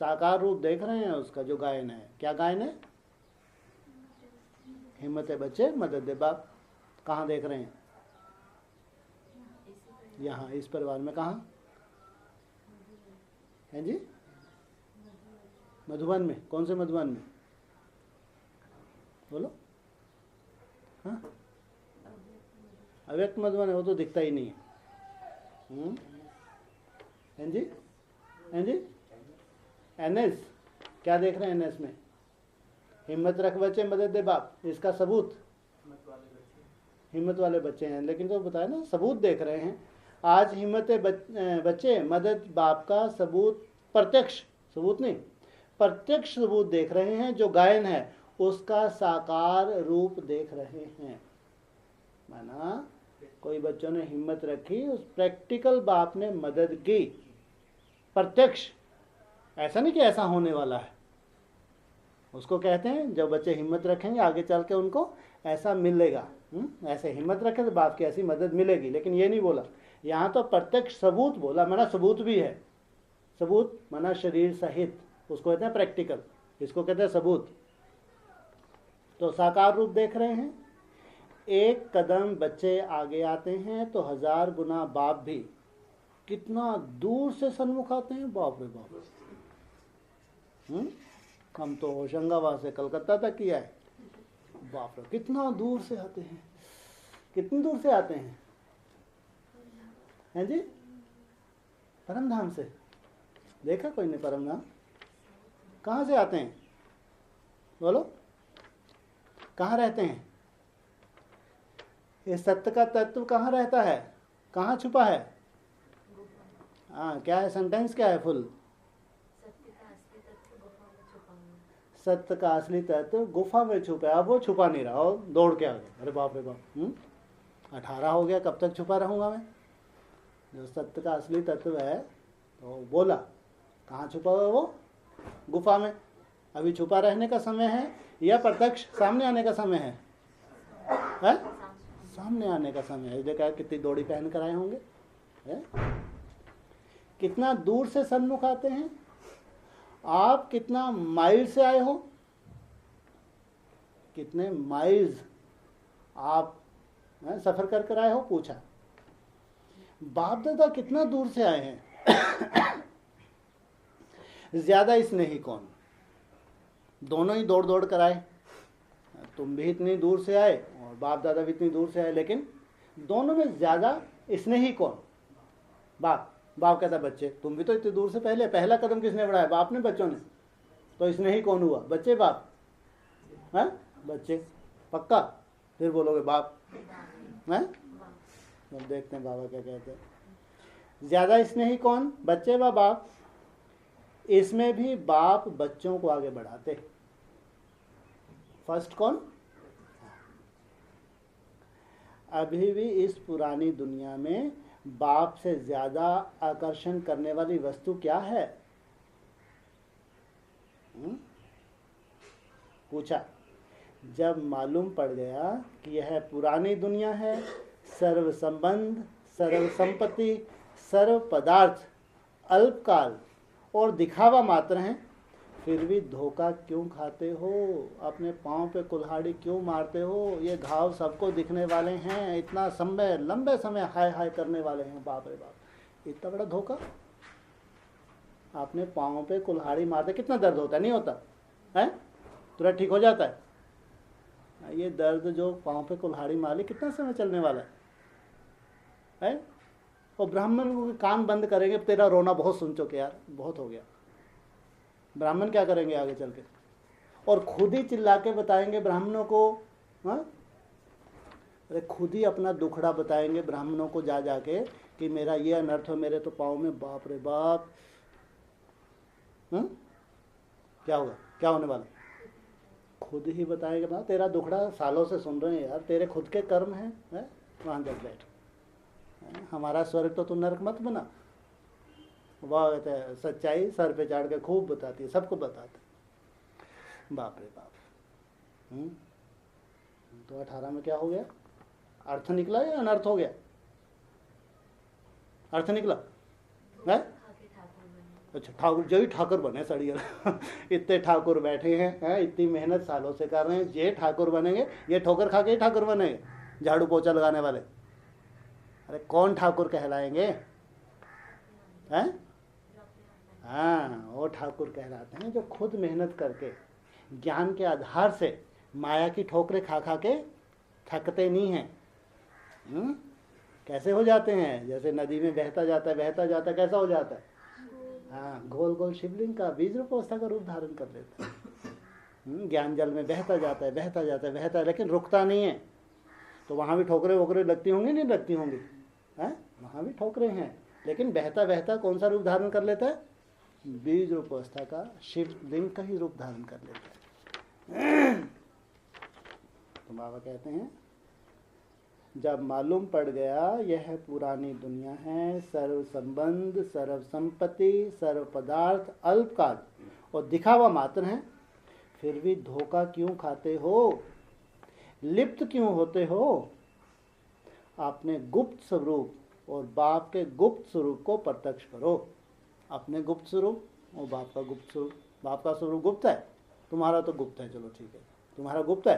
साकार रूप देख रहे हैं उसका, जो गायन है। क्या गायन है? हिम्मत है बच्चे, मदद दे बाप। कहाँ देख रहे हैं? यहाँ इस परिवार में। कहाँ है जी? मधुबन में। कौन से मधुबन में? बोलो। हाँ, अव्यक्त मधुबन है, वो तो दिखता ही नहीं है। हैं जी? हैं जी? एनएस। क्या देख रहे हैं एनएस में? हिम्मत रख बच्चे, मदद दे बाप। इसका सबूत हिम्मत वाले बच्चे हैं, लेकिन तो बताया ना, सबूत देख रहे हैं। आज हिम्मत बच्चे, मदद बाप का सबूत, प्रत्यक्ष सबूत नहीं, प्रत्यक्ष सबूत देख रहे हैं। जो गायन है उसका साकार रूप देख रहे हैं। माना कोई बच्चों ने हिम्मत रखी, उस प्रैक्टिकल बाप ने मदद की, प्रत्यक्ष। ऐसा नहीं कि ऐसा होने वाला है, उसको कहते हैं जब बच्चे हिम्मत रखेंगे आगे चल के उनको ऐसा मिलेगा। ऐसे हिम्मत रखे तो बाप की ऐसी मदद मिलेगी। लेकिन ये नहीं बोला यहाँ, तो प्रत्यक्ष सबूत बोला। माना सबूत भी है, सबूत माना शरीर सहित, उसको कहते हैं प्रैक्टिकल, इसको कहते हैं सबूत। तो साकार रूप देख रहे हैं। एक कदम बच्चे आगे आते हैं तो 1000 गुना बाप भी कितना दूर से सन्मुख आते हैं। बाप रे बाप। हम तो होशंगाबाद से कलकत्ता तक किया है। बाप रे, कितना दूर से आते हैं। कितनी दूर से आते हैं? हैं जी? परमधाम से। देखा कोई ने परमधाम? कहाँ से आते हैं? बोलो। कहाँ रहते हैं? ये सत्य का तत्व कहाँ रहता है? कहाँ छुपा है? हाँ, क्या है सेंटेंस? क्या है फुल? सत्य का असली तत्व गुफा में छुपा है। अब वो छुपा नहीं रहा, और दौड़ के आ गया। अरे बाप रे बाप, 18 हो गया, कब तक छुपा रहूंगा मैं? जो सत्य का असली तत्व है तो बोला, कहाँ छुपा हुआ है वो? गुफा में। अभी छुपा रहने का समय है या प्रत्यक्ष सामने आने का समय है? सामने आने का समय है। देखा कितनी दौड़ी पहन कर आए होंगे है? कितना दूर से सन्मुख आते हैं। आप कितना माइल से आए हो? कितने माइल्स आप सफर कर कर आए हो? पूछा। बाप दादा कितना दूर से आए हैं। ज्यादा स्नेही कौन? दोनों ही दौड़ दौड़ कर आए। तुम भी इतनी दूर से आए और बाप दादा भी इतनी दूर से आए, लेकिन दोनों में ज्यादा स्नेही कौन? बाप। बाप कहता बच्चे तुम भी तो इतनी दूर से पहले, पहला कदम किसने बढ़ाया? बाप ने, बच्चों ने। तो स्नेही कौन हुआ? बच्चे बाप? हैं? बच्चे पक्का? फिर बोलोगे बाप हैं? तो देखते हैं बाबा क्या कहते हैं। ज्यादा स्नेही कौन? बच्चे व बाप। इसमें भी बाप बच्चों को आगे बढ़ाते। फर्स्ट कौन? अभी भी इस पुरानी दुनिया में बाप से ज्यादा आकर्षण करने वाली वस्तु क्या है? पूछा। जब मालूम पड़ गया कि यह पुरानी दुनिया है, सर्व संबंध, सर्व संपत्ति, सर्व पदार्थ अल्पकाल और दिखावा मात्र हैं, फिर भी धोखा क्यों खाते हो? अपने पाँव पे कुल्हाड़ी क्यों मारते हो? ये घाव सबको दिखने वाले हैं, इतना समय, लंबे समय हाय हाय करने वाले हैं। बाप रे बाप, इतना बड़ा धोखा। आपने पाँव पे कुल्हाड़ी मारते कितना दर्द होता है? नहीं होता है? तुरंत ठीक हो जाता है। ये दर्द जो पाँव पे कुल्हाड़ी मारी कितना समय चलने वाला है? और ब्राह्मण कान बंद करेंगे, तेरा रोना बहुत सुन चुके यार, बहुत हो गया। ब्राह्मण क्या करेंगे आगे चल के? और खुद ही चिल्ला के बताएंगे ब्राह्मणों को। हाँ, अरे खुद ही अपना दुखड़ा बताएंगे ब्राह्मणों को जा जाके कि मेरा ये अनर्थ हो, मेरे तो पाँव में। बाप रे बाप। क्या होगा? क्या होने वाला? खुद ही बताएंगे ना, तेरा दुखड़ा सालों से सुन रहे हैं यार, तेरे खुद के कर्म हैं है? वहाँ जब बैठ, हमारा स्वर्ग तो तू नरक मत बना। वह कहते हैं सच्चाई सर पे चढ़ के खूब बताती है, सबको बताते। बाप रे बाप। तो 18 में क्या हो गया? अर्थ निकला या अनर्थ हो गया? अर्थ निकला है? अच्छा, ठाकुर जो ही ठाकुर बने सड़िया इतने ठाकुर बैठे हैं, इतनी मेहनत सालों से कर रहे हैं, ये ठाकुर बनेंगे, ये ठोकर खा के ही ठाकुर बनेंगे, झाड़ू पोछा लगाने वाले। अरे कौन ठाकुर कहलाएंगे? हैं? हाँ, वो ठाकुर कहलाते हैं जो खुद मेहनत करके ज्ञान के आधार से माया की ठोकरें खा खा के थकते नहीं हैं। कैसे हो जाते हैं? जैसे नदी में बहता जाता है, कैसा हो जाता है? हाँ, गोल गोल शिवलिंग का बीज रूप अवस्था का रूप धारण कर लेता है। ज्ञान जल में बहता जाता है, लेकिन रुकता नहीं है। तो वहाँ भी ठोकरे वोकरे लगती होंगी, नहीं लगती होंगी? हैं? वहाँ भी ठोकरे हैं, लेकिन बहता बहता कौन सा रूप धारण कर लेता है? बीज रूप अवस्था का शिवलिंग का ही रूप धारण कर लेता है। तो बाबा कहते हैं जब मालूम पड़ गया यह पुरानी दुनिया है, सर्व संबंध, सर्व संपत्ति, सर्व पदार्थ अल्पकाल और दिखावा मात्र है, फिर भी धोखा क्यों खाते हो, लिप्त क्यों होते हो? अपने गुप्त स्वरूप और बाप के गुप्त स्वरूप को प्रत्यक्ष करो। अपने गुप्त स्वरूप और बाप का गुप्त स्वरूप। बाप का स्वरूप गुप्त है, तुम्हारा तो गुप्त है, चलो ठीक है, तुम्हारा गुप्त है,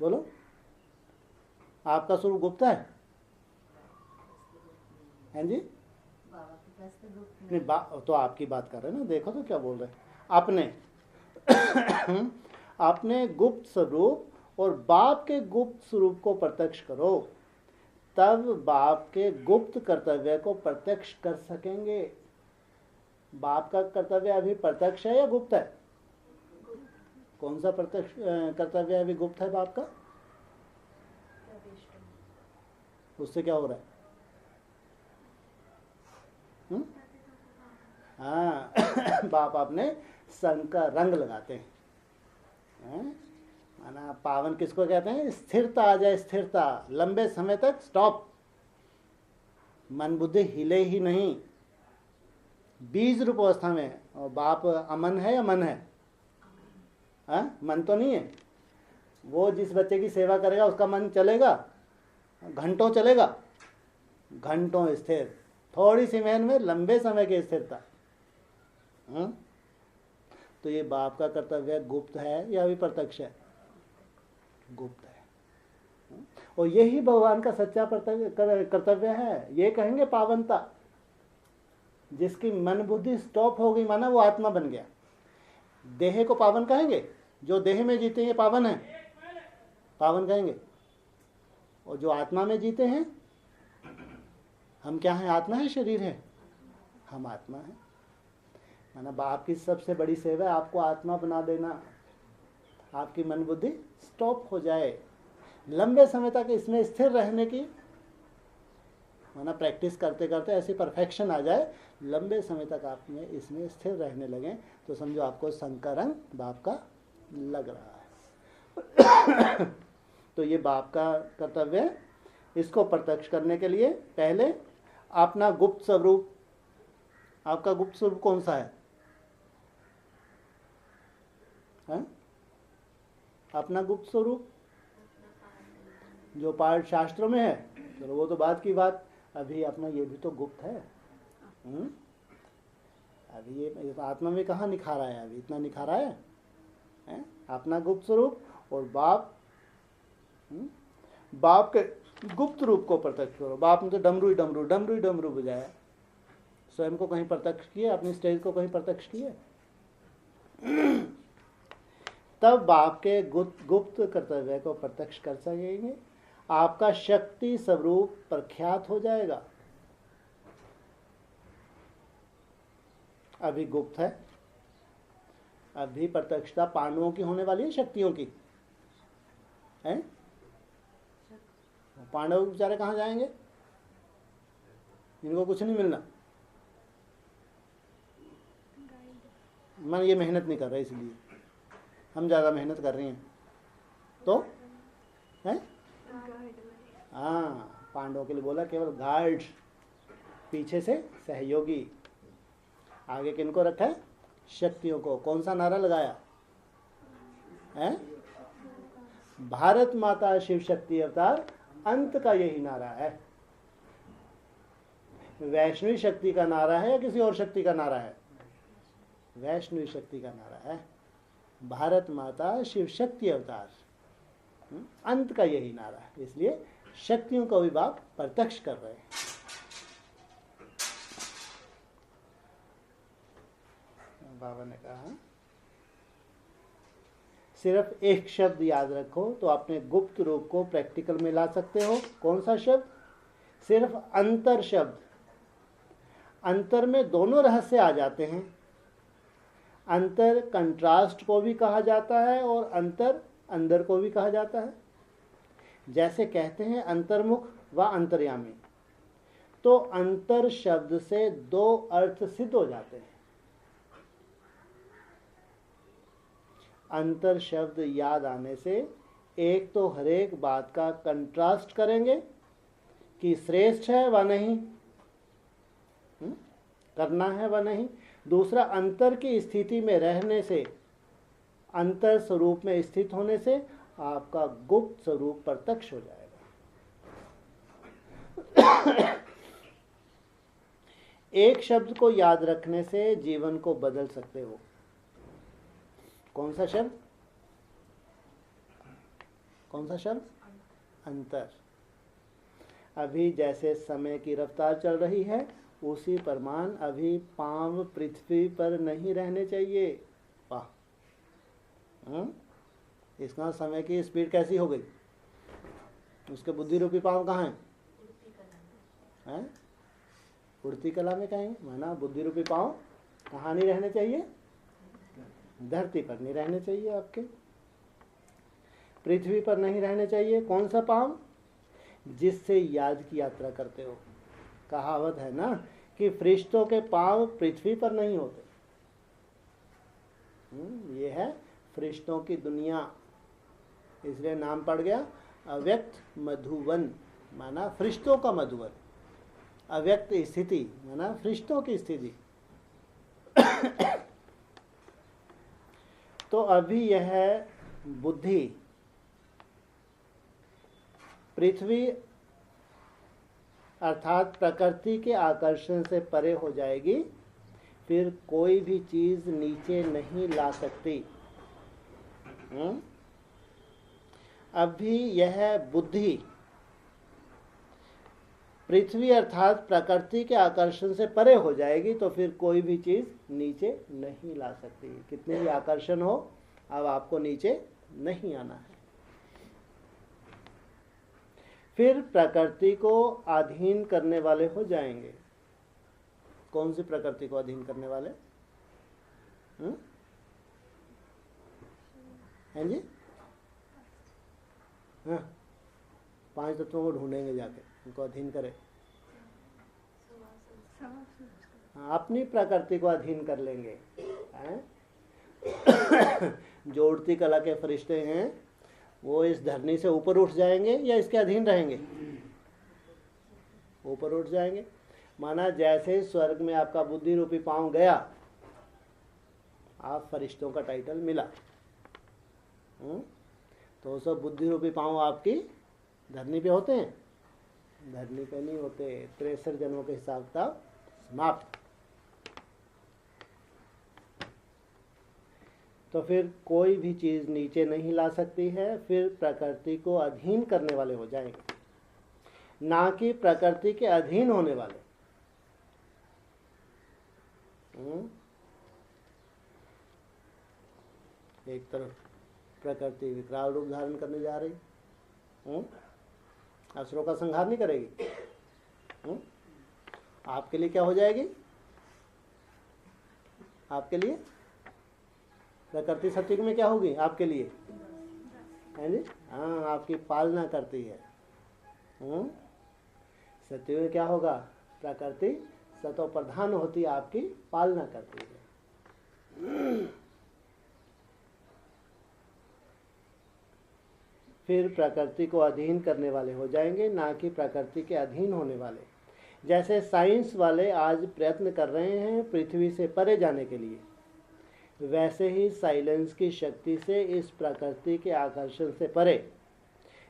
बोलो आपका स्वरूप गुप्त है? हैं जी? नहीं, तो आपकी बात कर रहे हैं ना, देखो तो क्या बोल रहे हैं। अपने अपने गुप्त स्वरूप और बाप के गुप्त स्वरूप को प्रत्यक्ष करो, तब बाप के गुप्त कर्तव्य को प्रत्यक्ष कर सकेंगे। बाप का कर्तव्य अभी प्रत्यक्ष है या गुप्त है? कौन सा प्रत्यक्ष कर्तव्य अभी गुप्त है बाप का? उससे क्या हो रहा है? हाँ बाप अपने संग का रंग लगाते हैं। माना पावन किसको कहते हैं? स्थिरता आ जाए, स्थिरता, लंबे समय तक स्टॉप, मन बुद्धि हिले ही नहीं, बीज रूप अवस्था में। और बाप अमन है या मन है? मन तो नहीं है। वो जिस बच्चे की सेवा करेगा उसका मन चलेगा, घंटों चलेगा, घंटों स्थिर, थोड़ी सी मेहनत में लंबे समय की स्थिरता। तो ये बाप का कर्तव्य गुप्त है या अभी प्रत्यक्ष है? गुप्त है। और यही भगवान का सच्चा कर्तव्य है। ये कहेंगे पावनता, जिसकी मन बुद्धि स्टॉप हो गई, माना वो आत्मा बन गया। देह को पावन कहेंगे, जो देह में जीते हैं पावन है, पावन कहेंगे। और जो आत्मा में जीते हैं, हम क्या हैं? आत्मा है, शरीर है, हम आत्मा है। माना बाप की सबसे बड़ी सेवा है आपको आत्मा बना देना, आपकी मन बुद्धि स्टॉप हो जाए, लंबे समय तक इसमें स्थिर रहने की, माना प्रैक्टिस करते करते ऐसी परफेक्शन आ जाए, लंबे समय तक आप में इसमें स्थिर रहने लगे, तो समझो आपको संग का रंग बाप का लग रहा है। तो ये बाप का कर्तव्य है। इसको प्रत्यक्ष करने के लिए पहले अपना गुप्त स्वरूप, आपका गुप्त स्वरूप कौन सा है? अपना गुप्त स्वरूप जो पाठ शास्त्रों में है, चलो वो तो बात की बात, अभी अपना ये भी तो गुप्त है। अभी ये आत्मा में कहाँ निखारा है? अभी इतना निखारा है? अपना गुप्त स्वरूप और बाप के गुप्त रूप को प्रत्यक्ष करो। बाप ने तो डमरू ही डमरू बजाया, स्वयं को कहीं प्रत्यक्ष किए, अपनी स्टेज को कहीं प्रत्यक्ष किए। तब बाप के गुप्त कर्तव्य को प्रत्यक्ष कर सकेंगे, आपका शक्ति स्वरूप प्रख्यात हो जाएगा। अभी गुप्त है, अभी प्रत्यक्षता पांडवों की होने वाली है, शक्तियों की है। पांडव बेचारे कहाँ जाएंगे? इनको कुछ नहीं मिलना, मन ये मेहनत नहीं कर रहे, इसलिए हम ज़्यादा मेहनत कर रहे हैं तो है। हाँ, पांडवों के लिए बोला केवल गार्ड, पीछे से सहयोगी। आगे किनको रखा है? शक्तियों को। कौन सा नारा लगाया है? भारत माता शिव शक्ति अवतार, अंत का यही नारा है। वैष्णवी शक्ति का नारा है या किसी और शक्ति का नारा है? वैष्णवी शक्ति का नारा है। भारत माता शिव शक्ति अवतार, अंत का यही नारा है। इसलिए शक्तियों को भी बाप प्रत्यक्ष कर रहे हैं। बाबा ने कहा सिर्फ एक शब्द याद रखो तो अपने गुप्त रूप को प्रैक्टिकल में ला सकते हो। कौन सा शब्द? सिर्फ अंतर शब्द। अंतर में दोनों रहस्य आ जाते हैं। अंतर कंट्रास्ट को भी कहा जाता है और अंतर अंदर को भी कहा जाता है। जैसे कहते हैं अंतर्मुख व अंतर्यामी, तो अंतर शब्द से दो अर्थ सिद्ध हो जाते हैं। अंतर शब्द याद आने से एक तो हर एक बात का कंट्रास्ट करेंगे कि श्रेष्ठ है व नहीं, करना है व नहीं। दूसरा, अंतर की स्थिति में रहने से, अंतर स्वरूप में स्थित होने से आपका गुप्त स्वरूप प्रत्यक्ष हो जाएगा। एक शब्द को याद रखने से जीवन को बदल सकते हो। कौन सा शब्द? कौन सा शब्द? अंतर। अभी जैसे समय की रफ्तार चल रही है, उसी प्रमाण अभी पांव पृथ्वी पर नहीं रहने चाहिए। वाह, इसका समय की स्पीड कैसी हो गई? उसके बुद्धि रूपी पांव कहाँ हैं? उड़ती कला में कहेंगे, माना बुद्धि रूपी पांव कहाँ नहीं रहने चाहिए? धरती पर नहीं रहने चाहिए, आपके पृथ्वी पर नहीं रहने चाहिए। कौन सा पांव? जिससे याद की यात्रा करते हो। कहावत है ना कि फरिश्तों के पांव पृथ्वी पर नहीं होते। ये है फरिश्तों की दुनिया, इसलिए नाम पड़ गया अव्यक्त मधुवन, माना फरिश्तों का मधुवन। अव्यक्त स्थिति माना फरिश्तों की स्थिति। तो अभी यह बुद्धि पृथ्वी अर्थात प्रकृति के आकर्षण से परे हो जाएगी, फिर कोई भी चीज नीचे नहीं ला सकती। अभी यह बुद्धि पृथ्वी अर्थात प्रकृति के आकर्षण से परे हो जाएगी, तो फिर कोई भी चीज नीचे नहीं ला सकती। कितने भी आकर्षण हो, अब आपको नीचे नहीं आना है। फिर प्रकृति को अधीन करने वाले हो जाएंगे। कौन सी प्रकृति को अधीन करने वाले हैं जी? हाँ, 5 तत्वों को ढूंढेंगे जाके, उनको अधीन करें। हाँ, अपनी प्रकृति को अधीन कर लेंगे। जो उड़ती कला के फरिश्ते हैं वो इस धरनी से ऊपर उठ जाएंगे या इसके अधीन रहेंगे? ऊपर उठ जाएंगे। माना जैसे स्वर्ग में आपका बुद्धि रूपी पांव गया, आप फरिश्तों का टाइटल मिला। तो सब बुद्धि रूपी पांव आपकी धरनी पे होते हैं? धरनी पे नहीं होते। 63 जन्मों के हिसाब किताब समाप्त। तो फिर कोई भी चीज नीचे नहीं ला सकती है। फिर प्रकृति को अधीन करने वाले हो जाएंगे, ना कि प्रकृति के अधीन होने वाले। एक तरफ प्रकृति विकराल रूप धारण करने जा रही, असुरों का संहार नहीं करेगी। आपके लिए क्या हो जाएगी? आपके लिए प्रकृति सत्युग में क्या होगी आपके लिए? है जी? हाँ, आपकी पालना करती है। सत्युग में क्या होगा? प्रकृति सतो प्रधान होती है, आपकी पालना करती है। फिर प्रकृति को अधीन करने वाले हो जाएंगे, ना कि प्रकृति के अधीन होने वाले। जैसे साइंस वाले आज प्रयत्न कर रहे हैं पृथ्वी से परे जाने के लिए, वैसे ही साइलेंस की शक्ति से इस प्रकृति के आकर्षण से परे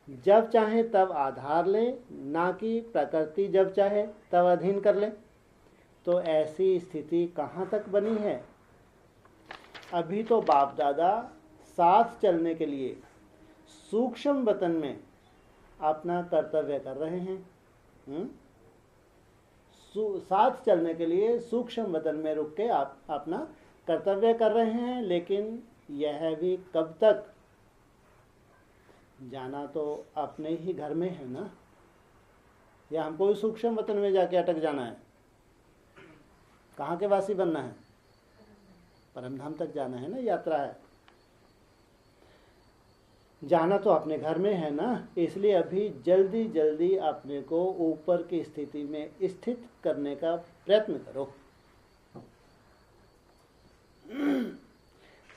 जब चाहे तब आधार लें, ना कि प्रकृति जब चाहे तब अधीन कर लें। तो ऐसी स्थिति कहाँ तक बनी है? अभी तो बाप दादा साथ चलने के लिए सूक्ष्म वतन में अपना कर्तव्य कर रहे हैं। साथ चलने के लिए सूक्ष्म वतन में रुक के आप अपना कर्तव्य कर रहे हैं, लेकिन यह भी कब तक? जाना तो अपने ही घर में है ना, या हमको भी सूक्ष्म वतन में जाके अटक जाना है? कहाँ के वासी बनना है? परमधाम तक जाना है ना, यात्रा है। जाना तो अपने घर में है ना, इसलिए अभी जल्दी जल्दी अपने को ऊपर की स्थिति में स्थित करने का प्रयत्न करो।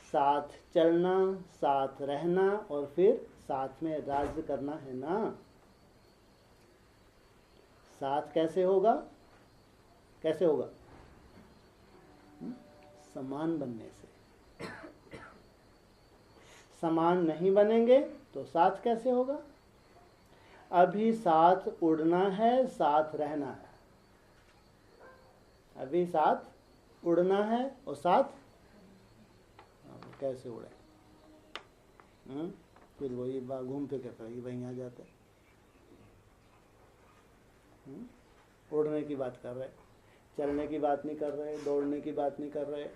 साथ चलना, साथ रहना और फिर साथ में राज्य करना है ना। साथ कैसे होगा? कैसे होगा? समान बनने से। समान नहीं बनेंगे तो साथ कैसे होगा? अभी साथ उड़ना है, साथ रहना है। अभी साथ उड़ना है और साथ कैसे उड़े? फिर वही घूम फिर के पड़ेगी, वहीं आ जाते। उड़ने की बात कर रहे, चलने की बात नहीं कर रहे, दौड़ने की बात नहीं कर रहे।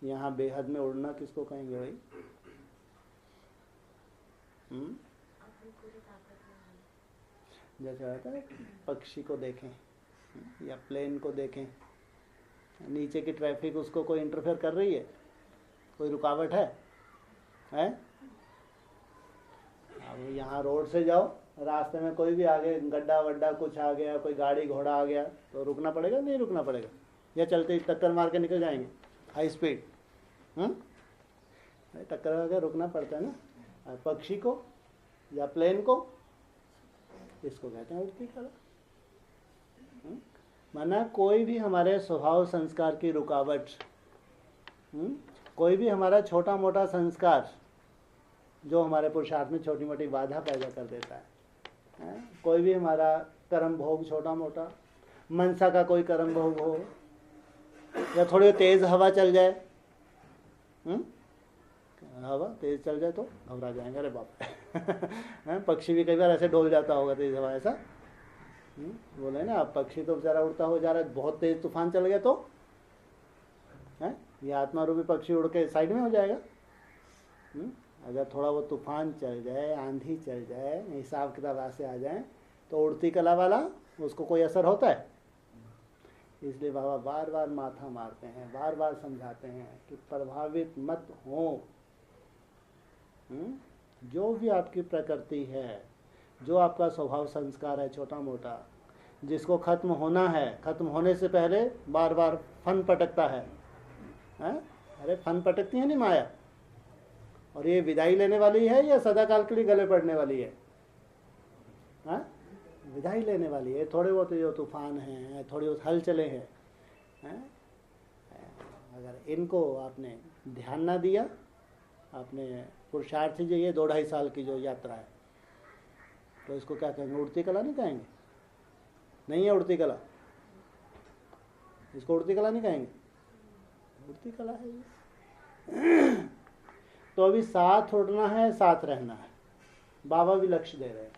यहाँ बेहद में उड़ना किसको कहेंगे भाई? जैसे होता है पक्षी को देखें या प्लेन को देखें, नीचे की ट्रैफिक उसको कोई इंटरफेयर कर रही है? कोई रुकावट है? अब यहाँ रोड से जाओ, रास्ते में कोई भी आगे गड्ढा वड्ढा कुछ आ गया, कोई गाड़ी घोड़ा आ गया तो रुकना पड़ेगा? नहीं रुकना पड़ेगा, या चलते ही टक्कर मार के निकल जाएंगे हाई स्पीड। टक्कर वगैरह रुकना पड़ता है ना। पक्षी को या प्लेन को, इसको कहते हैं उड़ती कला। माना कोई भी हमारे स्वभाव संस्कार की रुकावट, कोई भी हमारा छोटा मोटा संस्कार जो हमारे पुरुषार्थ में छोटी मोटी बाधा पैदा कर देता है, कोई भी हमारा कर्म भोग छोटा मोटा, मनसा का कोई कर्म भोग हो, या थोड़ी तेज हवा चल जाए, हवा तेज चल जाए तो घबरा जाएंगे, अरे बाप। पक्षी भी कई बार ऐसे डोल जाता होगा तेज हवा, ऐसा बोले ना। अब पक्षी तो बेचारा उड़ता हो जा रहा है, बहुत तेज तूफान चल गया तो ये आत्मा रूपी पक्षी उड़ के साइड में हो जाएगा। अगर थोड़ा वो तूफान चल जाए, आंधी चल जाए, हिसाब किताब ऐसे आ जाए तो उड़ती कला वाला उसको कोई असर होता है? इसलिए बाबा बार बार माथा मारते हैं, बार बार समझाते हैं कि प्रभावित मत हो। जो भी आपकी प्रकृति है, जो आपका स्वभाव संस्कार है छोटा मोटा, जिसको खत्म होना है, खत्म होने से पहले बार बार फन पटकता है। अरे फन पटकती है नहीं माया, और ये विदाई लेने वाली है या सदाकाल के लिए गले पड़ने वाली है? विदाई लेने वाली है। थोड़े बहुत जो तूफान हैं, थोड़ी बहुत हलचलें हैं, अगर इनको आपने ध्यान ना दिया, आपने पुरुषार्थी जो ये 2-2.5 साल की जो यात्रा है, तो इसको क्या कहेंगे? उड़ती कला नहीं कहेंगे? नहीं है उड़ती कला, इसको उड़ती कला नहीं कहेंगे, उड़ती कला है ये। तो अभी साथ उड़ना है, साथ रहना है। बाबा भी लक्ष्य दे रहे हैं,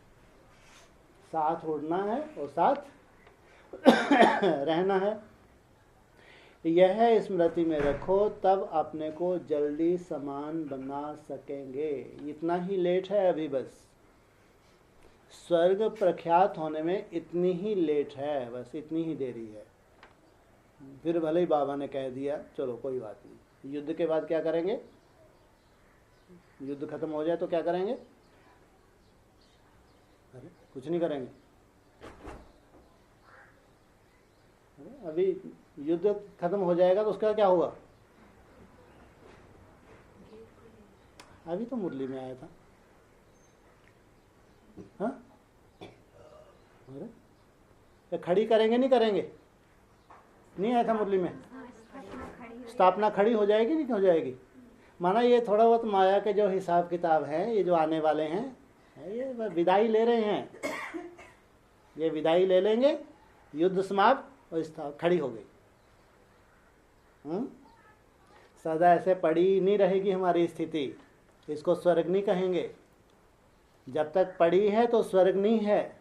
साथ उड़ना है और साथ रहना है। यह स्मृति में रखो, तब अपने को जल्दी समान बना सकेंगे। इतना ही लेट है अभी, बस स्वर्ग प्रख्यात होने में इतनी ही लेट है, बस इतनी ही देरी है। फिर भले ही बाबा ने कह दिया चलो कोई बात नहीं। युद्ध के बाद क्या करेंगे? युद्ध खत्म हो जाए तो क्या करेंगे? अरे कुछ नहीं करेंगे। अभी युद्ध खत्म हो जाएगा तो उसका क्या होगा? अभी तो मुरली में आया था। हाँ, अरे ये खड़ी करेंगे नहीं करेंगे, नहीं आया था मुरली में। स्थापना खड़ी हो जाएगी नहीं हो जाएगी। माना ये थोड़ा बहुत माया के जो हिसाब किताब हैं, ये जो आने वाले हैं, ये विदाई ले रहे हैं, ये विदाई ले लेंगे, युद्ध समाप्त और खड़ी हो गई। सदा ऐसे पड़ी नहीं रहेगी हमारी स्थिति, इसको स्वर्ग नहीं कहेंगे। जब तक पड़ी है तो स्वर्ग नहीं है,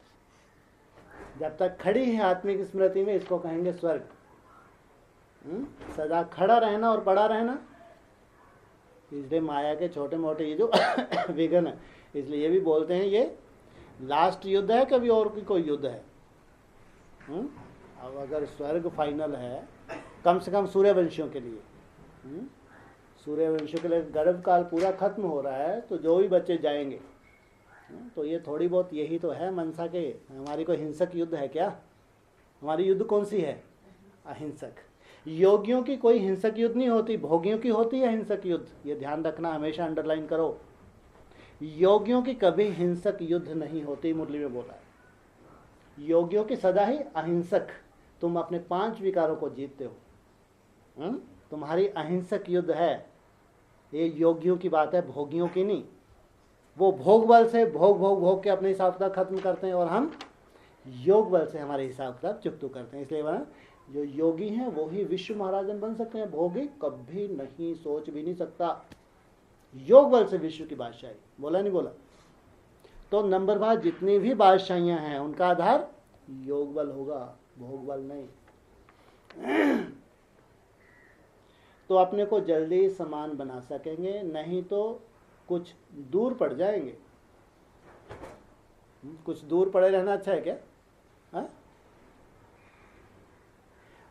जब तक खड़ी है आत्मिक स्मृति में, इसको कहेंगे स्वर्ग। सदा खड़ा रहना और पड़ा रहना, इसलिए माया के छोटे मोटे ये जो विघ्न है, इसलिए ये भी बोलते हैं ये लास्ट युद्ध है, कभी और कोई युद्ध है। अब अगर स्वर्ग फाइनल है, कम से कम सूर्यवंशियों के लिए, सूर्यवंशियों के लिए गर्भकाल पूरा खत्म हो रहा है, तो जो भी बच्चे जाएंगे, तो ये थोड़ी बहुत यही तो है मनसा के। हमारी कोई हिंसक युद्ध है क्या? हमारी युद्ध कौन सी है? अहिंसक। योगियों की कोई हिंसक युद्ध नहीं होती, भोगियों की होती है हिंसक युद्ध। ये ध्यान रखना, हमेशा अंडरलाइन करो। योगियों की कभी हिंसक युद्ध नहीं होती, मुरली में बोला है। योगियों की सदा ही अहिंसक। तुम अपने 5 विकारों को जीतते हो, तुम्हारी अहिंसक युद्ध है। ये योगियों की बात है, भोगियों की नहीं। वो भोग बल से भोग के अपने हिसाब किताब खत्म करते हैं, और हम योग बल से हमारे हिसाब किताब चुकतू करते हैं। इसलिए बना जो योगी हैं वो ही विश्व महाराजन बन सकते हैं, भोगी कभी नहीं, सोच भी नहीं सकता। योग बल से विश्व की बादशाही, बोला नहीं बोला? तो नंबरवार जितनी भी बादशाहियां हैं उनका आधार योग बल होगा, भोग बल नहीं। तो अपने को जल्दी समान बना सकेंगे, नहीं तो कुछ दूर पड़ जाएंगे। कुछ दूर पड़े रहना अच्छा है क्या? हा?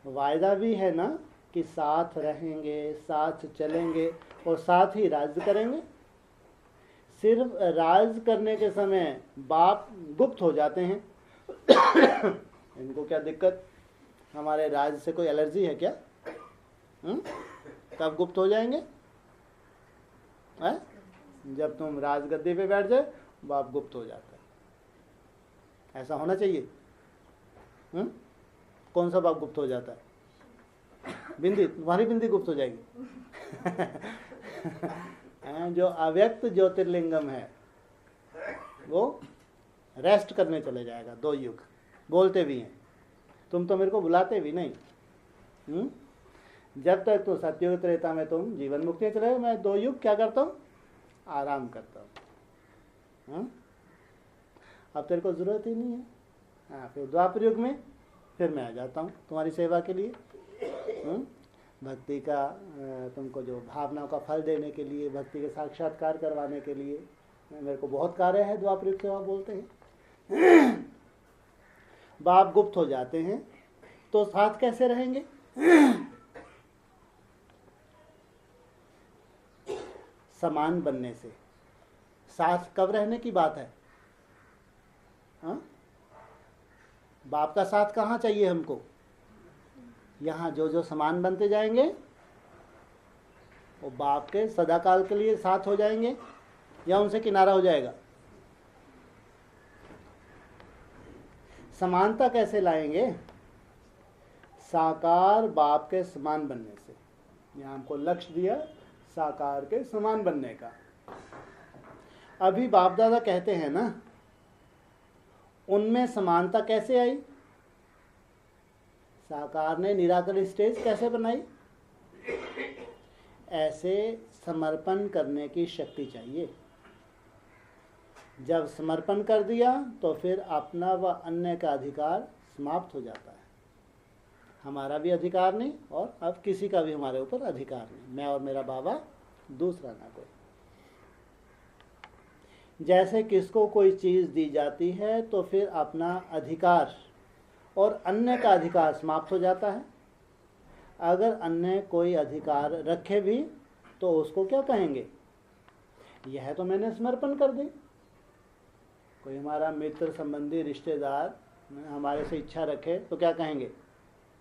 वायदा भी है ना कि साथ रहेंगे, साथ चलेंगे और साथ ही राज करेंगे। सिर्फ राज करने के समय बाप गुप्त हो जाते हैं। इनको क्या दिक्कत? हमारे राज से कोई एलर्जी है क्या? कब गुप्त हो जाएंगे? जब तुम राजगद्दी पे बैठ जाए, बाप गुप्त हो जाता है। ऐसा होना चाहिए। कौन सा बाप गुप्त हो जाता है? बिंदी, तुम्हारी बिंदी गुप्त हो जाएगी। जो अव्यक्त ज्योतिर्लिंगम है वो रेस्ट करने चले जाएगा 2 युग। बोलते भी हैं, तुम तो मेरे को बुलाते भी नहीं। जब तक तो सत्युग त्रेता में तुम जीवन मुक्ति चले, मैं 2 युग क्या करता हूँ? आराम करता हूँ। अब तेरे को जरूरत ही नहीं है। हाँ, फिर द्वापर युग में फिर मैं आ जाता हूँ तुम्हारी सेवा के लिए। भक्ति का तुमको जो भावनाओं का फल देने के लिए, भक्ति के साक्षात्कार करवाने के लिए मेरे को बहुत कार्य है। द्वापर युग सेवा बोलते हैं। बाप गुप्त हो जाते हैं तो साथ कैसे रहेंगे? समान बनने से। साथ कब रहने की बात है? हाँ? बाप का साथ कहाँ चाहिए हमको? यहाँ जो जो समान बनते जाएंगे वो बाप के सदाकाल के लिए साथ हो जाएंगे या उनसे किनारा हो जाएगा? समानता कैसे लाएंगे? साकार बाप के समान बनने से। यहाँ हमको लक्ष्य दिया साकार के समान बनने का। अभी बाप दादा कहते हैं ना, उनमें समानता कैसे आई? साकार ने निराकर स्टेज कैसे बनाई? ऐसे समर्पण करने की शक्ति चाहिए। जब समर्पण कर दिया तो फिर अपना व अन्य का अधिकार समाप्त हो जाता है। हमारा भी अधिकार नहीं और अब किसी का भी हमारे ऊपर अधिकार नहीं। मैं और मेरा बाबा, दूसरा ना कोई। जैसे किसको कोई चीज़ दी जाती है तो फिर अपना अधिकार और अन्य का अधिकार समाप्त हो जाता है। अगर अन्य कोई अधिकार रखे भी तो उसको क्या कहेंगे? यह तो मैंने समर्पण कर दी। कोई हमारा मित्र, संबंधी, रिश्तेदार हमारे से इच्छा रखे तो क्या कहेंगे?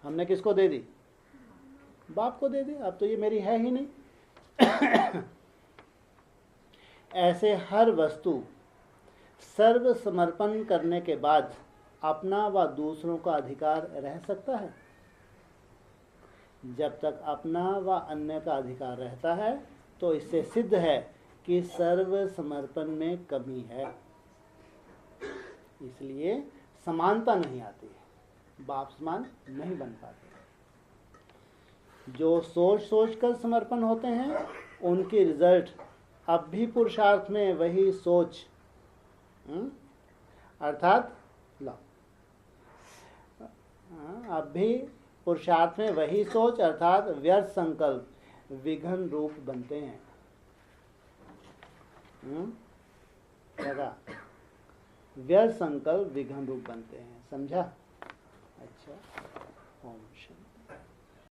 हमने किसको दे दी? बाप को दे दी। अब तो ये मेरी है ही नहीं। ऐसे हर वस्तु सर्व समर्पण करने के बाद अपना व दूसरों का अधिकार रह सकता है। जब तक अपना व अन्य का अधिकार रहता है तो इससे सिद्ध है कि सर्व समर्पण में कमी है। इसलिए समानता नहीं आती है, बाप समान नहीं बन पाते। जो सोच सोच कर समर्पण होते हैं उनकी रिजल्ट अब भी पुरुषार्थ में वही सोच अर्थात अब भी पुरुषार्थ में वही सोच अर्थात व्यर्थ संकल्प विघन रूप बनते हैं। व्यर्थ संकल्प विघन रूप बनते हैं। समझा? अच्छा, ओम शांति।